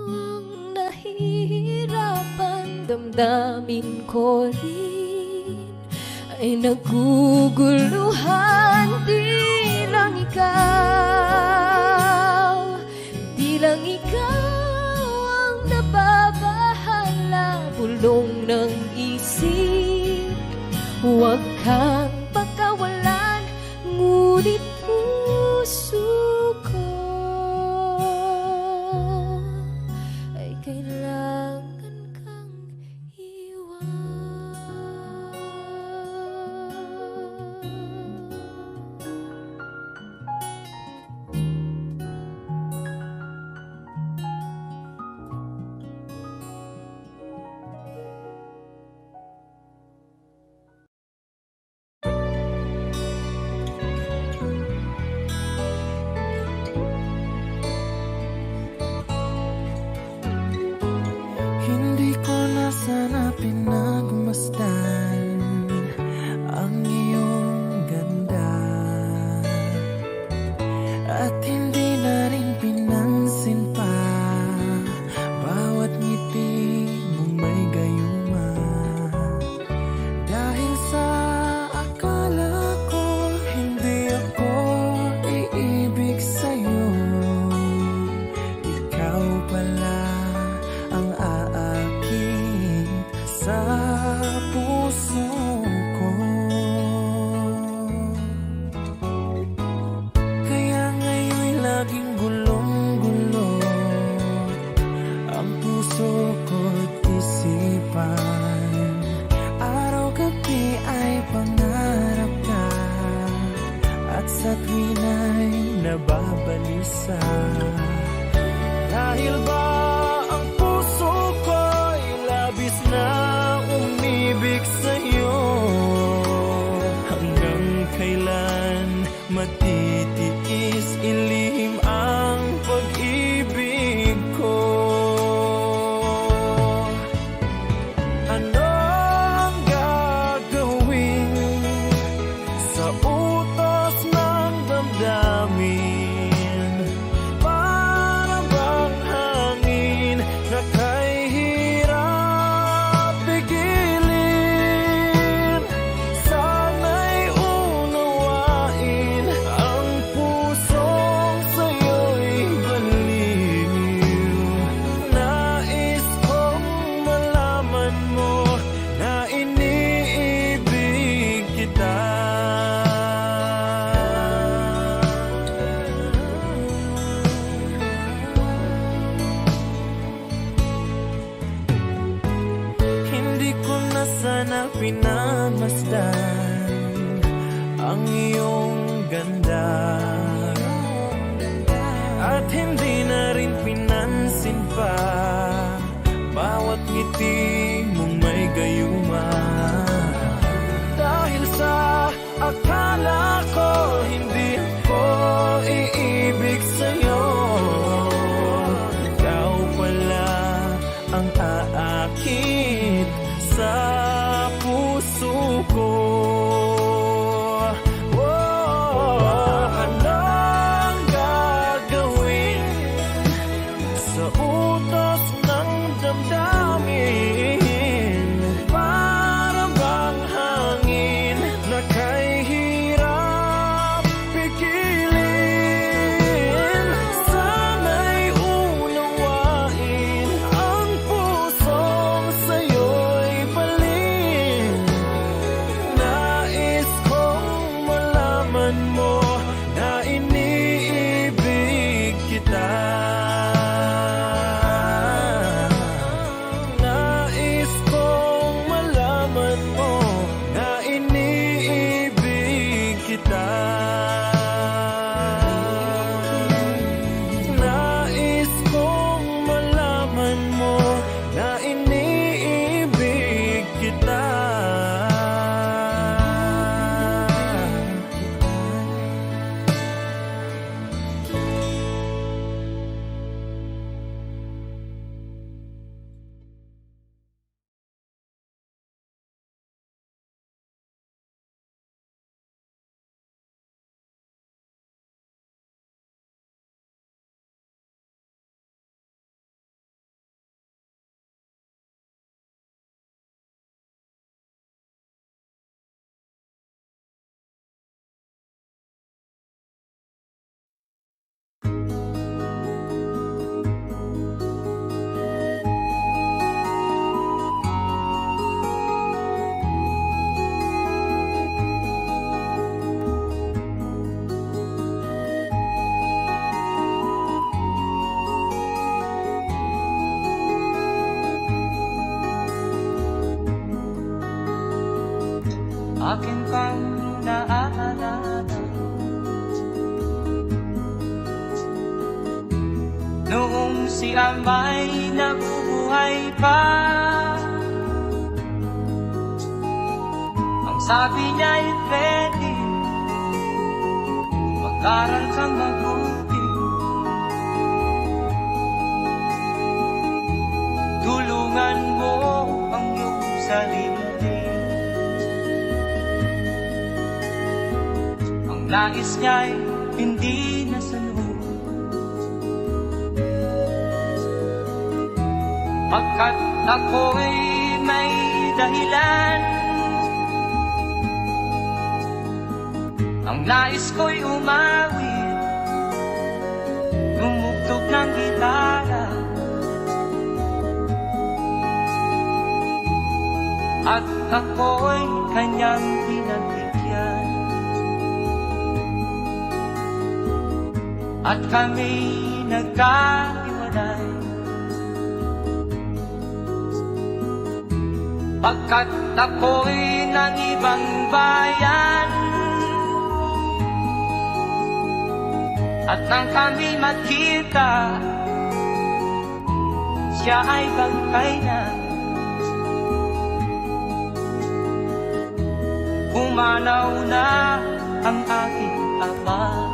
ang nahihirapan, damdamin ko rin ay naguguluhan. Di lang ikaw ang nababahala, bulong ng isip. Huwag kang pagkawalan, ngunit puso ko ay kailangan kang iwan. Hindi ko na sana pinagmasdan ang iyong ganda, at hindi na rin pinansin pa bawat ngiti mong may gayuma. Dahil sa akala ko hindi ako iibig sa'yo, ikaw pala ang aakit sa puso ko. Kaya ngayon'y laging gulong-gulo ang puso ko't isipan. Araw-gabi ay pangarap ka, at sa tuwina'y nababalisa. Dahil ba ang puso ko'y labis na umibig sa'yo? Hanggang kailan matitiis ilihim ang pag-ibig ko? Ano ang gagawin sa utos ng damdamin? Para bang hangin na kay hirap pigilin? Sana'y unawain ang pusong sa'yo'y baliw. Nais kong malaman mo na iniibig kita. Hindi ko na sana pinamasdan ang iyong ganda, at hindi na rin pinansin pa bawat ngiti mong may gayuma. Dahil sa akala ko hindi ako iibig sa'yo, ikaw pang naaalala. Noong si Amay nabubuhay pa, ang sabi niya ay Freddy, mag-aral kang mabuti, tulungan mo ang iyong sarili. Ang nais niya'y hindi nasunod, pagkat ako'y may dahilan. Ang nais ko'y umawit, tumugtog ng gitara, at ako'y kanyang pinagbigyan. At kami nagkahiwalay, pagkat ako'y ng ibang bayan. At nang kami magkita, siya ay bangkay na. Pumanaw na ang aking ama.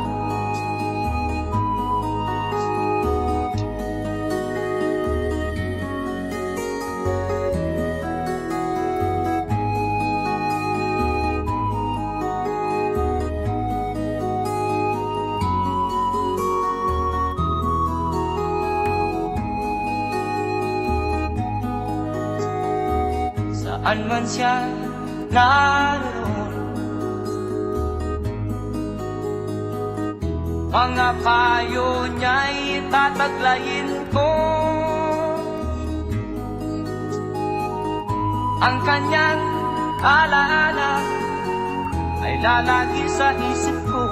Saan man siya naroon, mga payo niya'y tataglayin ko. Ang kanyang alaala ay lalagi sa isip ko.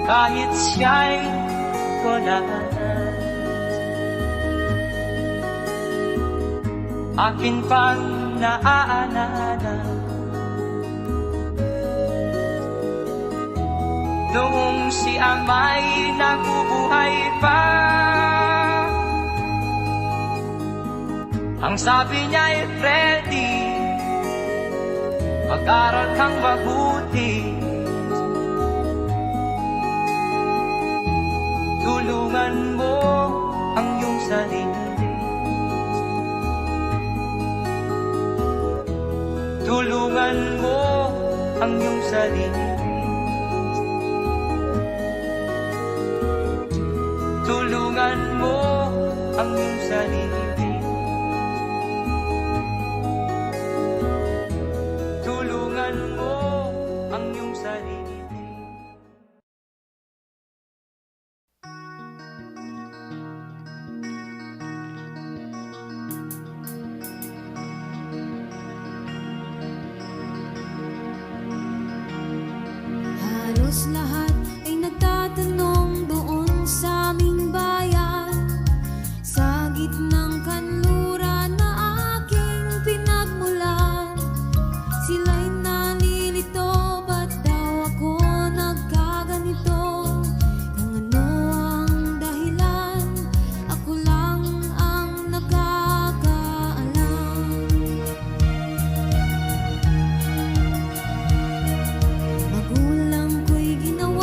Kahit siya'y wala na, akin pang naaalala. Noong si Amay nabubuhay pa, ang sabi niya ay Freddy, mag-aral kang mabuti, tulungan mo ang iyong sarili. Tulungan mo ang iyong sarili. Tulungan mo ang iyong sarili. Tulungan mo ang iyong sarili. Halos lahat ay nagtatanong doon sa aming bayan, sa gitnang kanluran na aking pinagmulan. Sila'y nalilito, ba't daw ako nagkaganito? Kung ano ang dahilan, ako lang ang nakakaalam. Magulang ko'y ginawa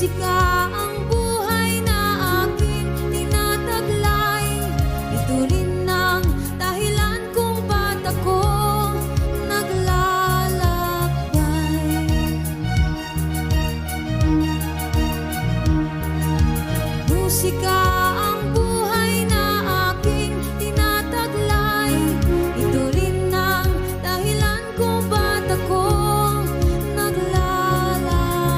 Musika ang buhay na aking tinataglay. Ito rin ang dahilan kung ba't ako naglalakbay. Musika ang buhay na aking tinataglay. Ito rin ang dahilan kung ba't ako naglalakbay.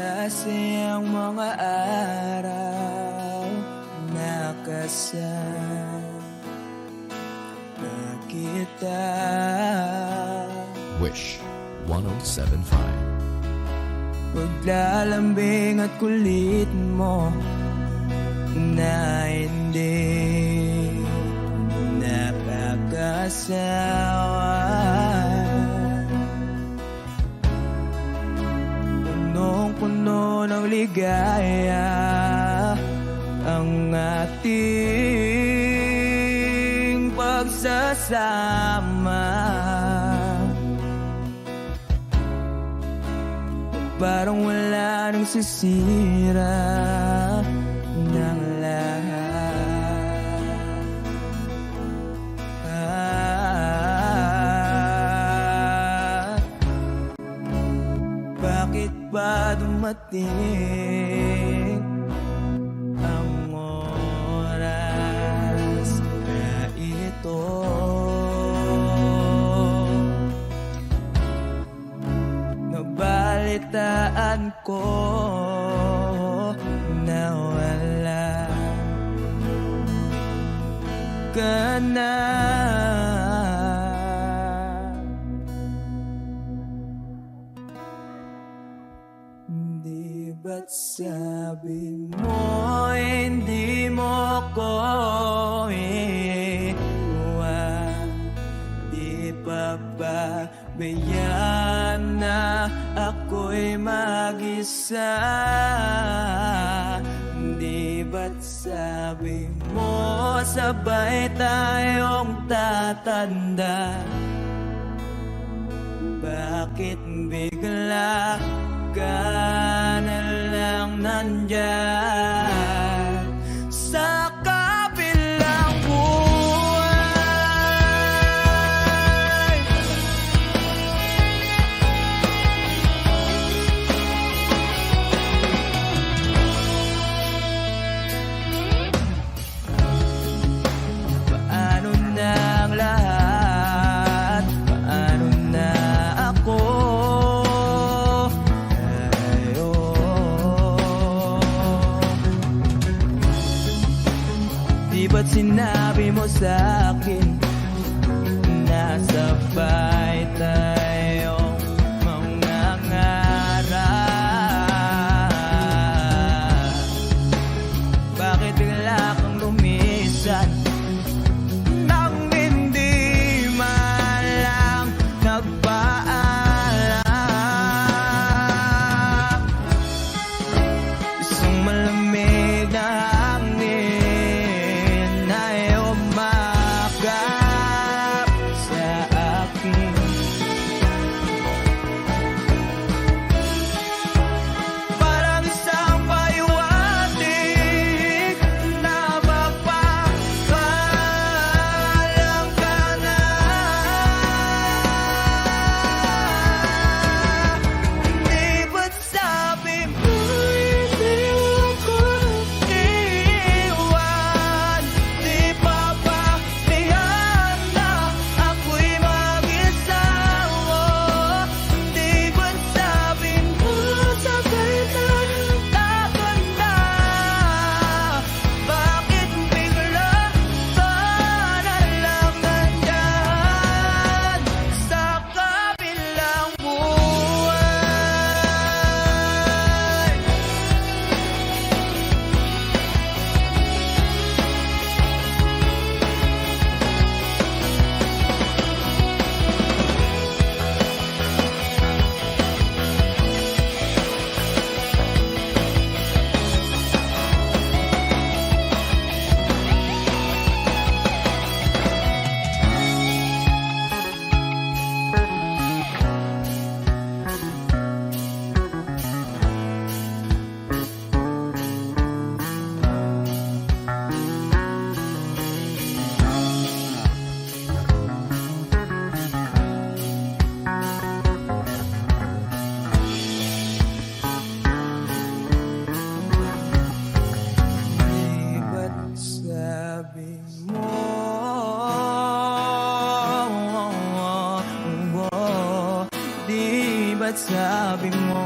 Masasayang mga araw na kasama kita. Wish 1075. Paglalambing at kulit mo na hindi nakakasawa. Punong-puno ng ligaya ang ating pagsasama. Parang wala nang sisira ng lahat. Bakit ba dumating ang oras na ito? Nabalitaan ko na wala ka na. Di ba't sabi mo hindi mo ko iwan? Di pa ba bayaan na ako'y mag-isa? Di ba't sabi mo sabay tayong tatanda? Bakit bigla ka na lang nandyan sa kabilang buhay? Paano na ang lahat? Paano na ako? Di ba't sinabi mo sa'kin na sabay tayong mangangarap? Bakit bigla kang lumisan nang hindi man lang nagpaalam? Isang malamig na hangin ay umakap sa akin. Parang isang paywatig na magpapaalam ka na. Di ba't sabi mo hindi mo ko iwan? Di pa ba tiyan na ako'y mag-isa? Di ba't sabi mo sabay tayong tatanda? Bakit bigla ka na lang nandyan sa kabilang buhay? Di ba't sabi mo Di ba't sabi mo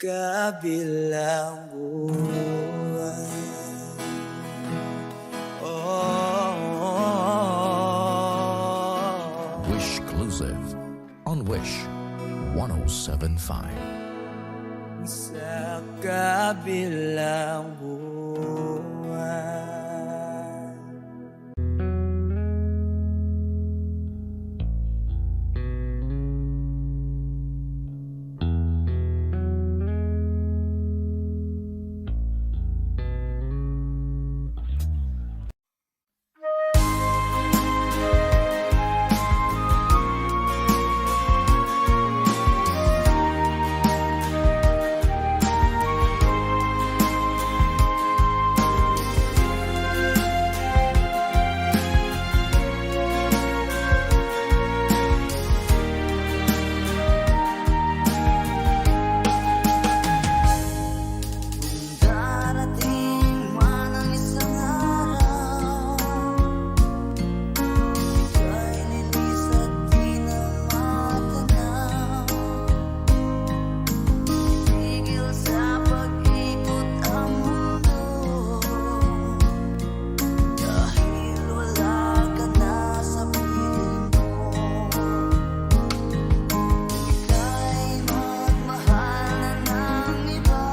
kabilang buwan. Wish Exclusive on Wish 1075. Sa kabilang buwan. Darating man ang isang araw, ika'y lilis at di na matanaw. Tigil sa pag-ikot ang mundo, dahil wala ka na sa piling ko. Ika'y magmahal na ng iba,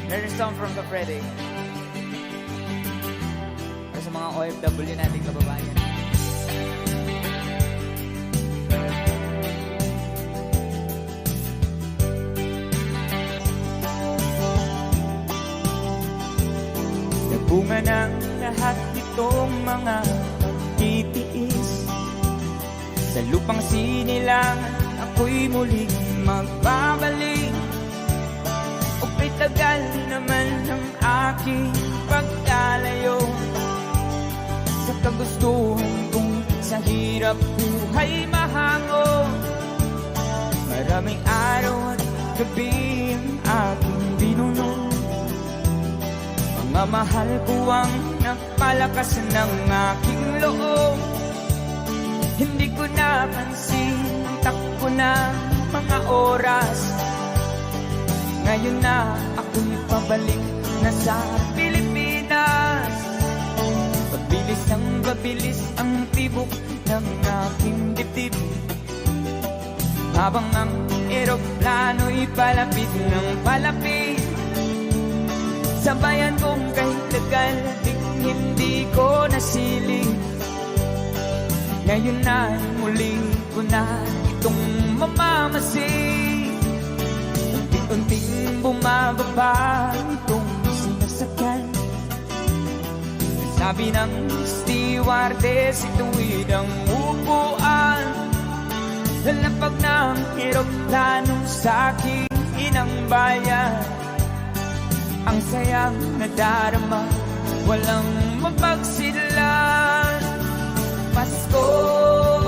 There's a song from Kafrede. Para sa mga OFW nating kababayan. Bunga ng lahat itong mga pagtitiis sa lupang sinilangan ako'y muling magbabalik. O kay tagal naman ng aking pagkalayo sa kagustuhan kong sa hirap buhay mahango. Maraming araw at gabi ang aking binuno. Mga mahal ko ang nagpalakas ng aking loob. Hindi ko napansin ang takbo ng mga oras. Ngayon na ako'y pabalik na sa Pilipinas. Pabilis ang tibok ng aking dibdib, habang ang eroplano'y palapit ng palapit. Sabayan kong kahit tagal, hindi ko nasilip. Ngayon na muli ko na itong mamamasid. Unti-unting bumababa itong sinasakyan. Sabi ng stewardess, ituwid ang upuan. Lalapag ng eroplano sa aking inang bayan. Ang sayang nadarama, walang mapagsilan. Paskong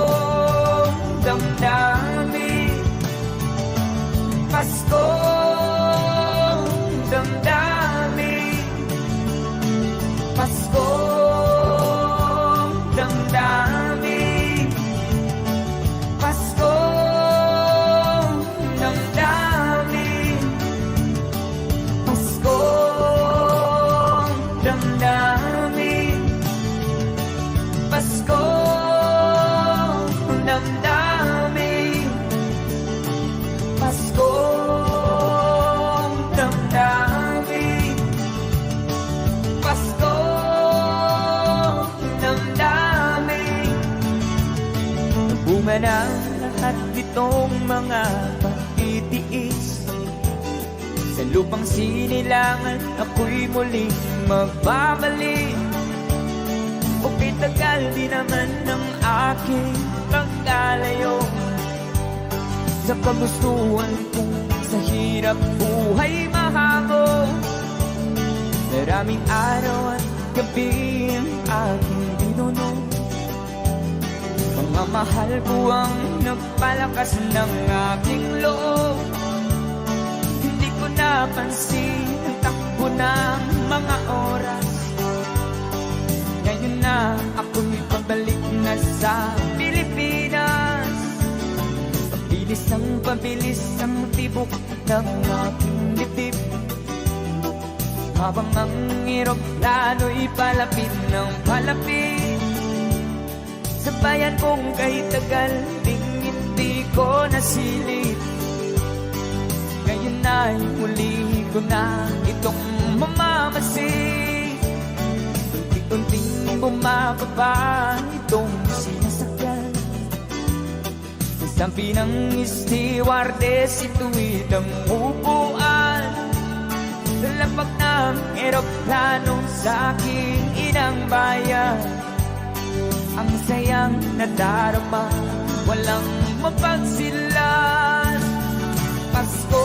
damdamin, Paskong damdamin, Paskong damdamin, Paskong damdamin, Paskong damdamin, Paskong damdamin, Paskong damdamin, Paskong damdamin. Bunga ng lahat nitong mga pagtitiis. Sa lupang sinilangan, ako'y muling magbabalik. O kay tagal di naman ng aking pagkalayo sa kagustuhan kong sa hirap buhay mahango. Maraming araw at gabi ang aking binuno. Mga mahal ko ang nagpalakas ng aking loob. Hindi ko napansin ang takbo ng mga oras. Ngayon na ako'y pabalik na sa Pilipinas. Pabilis ang tibok ng aking dibdib, habang ang eroplano'y palapit ng palapit. Sabayan kong kahit tagal, hindi ko nasilip. Ngayon na'y huli ko na itong mamamasid. Unti-unting bumababa itong sinasakyan. Sabi ng stewardess, ituwid ang upuan. Lalapag ng eroplano sa aking inang bayan. Ang sayang nadarama, walang mapagsilan. Pasko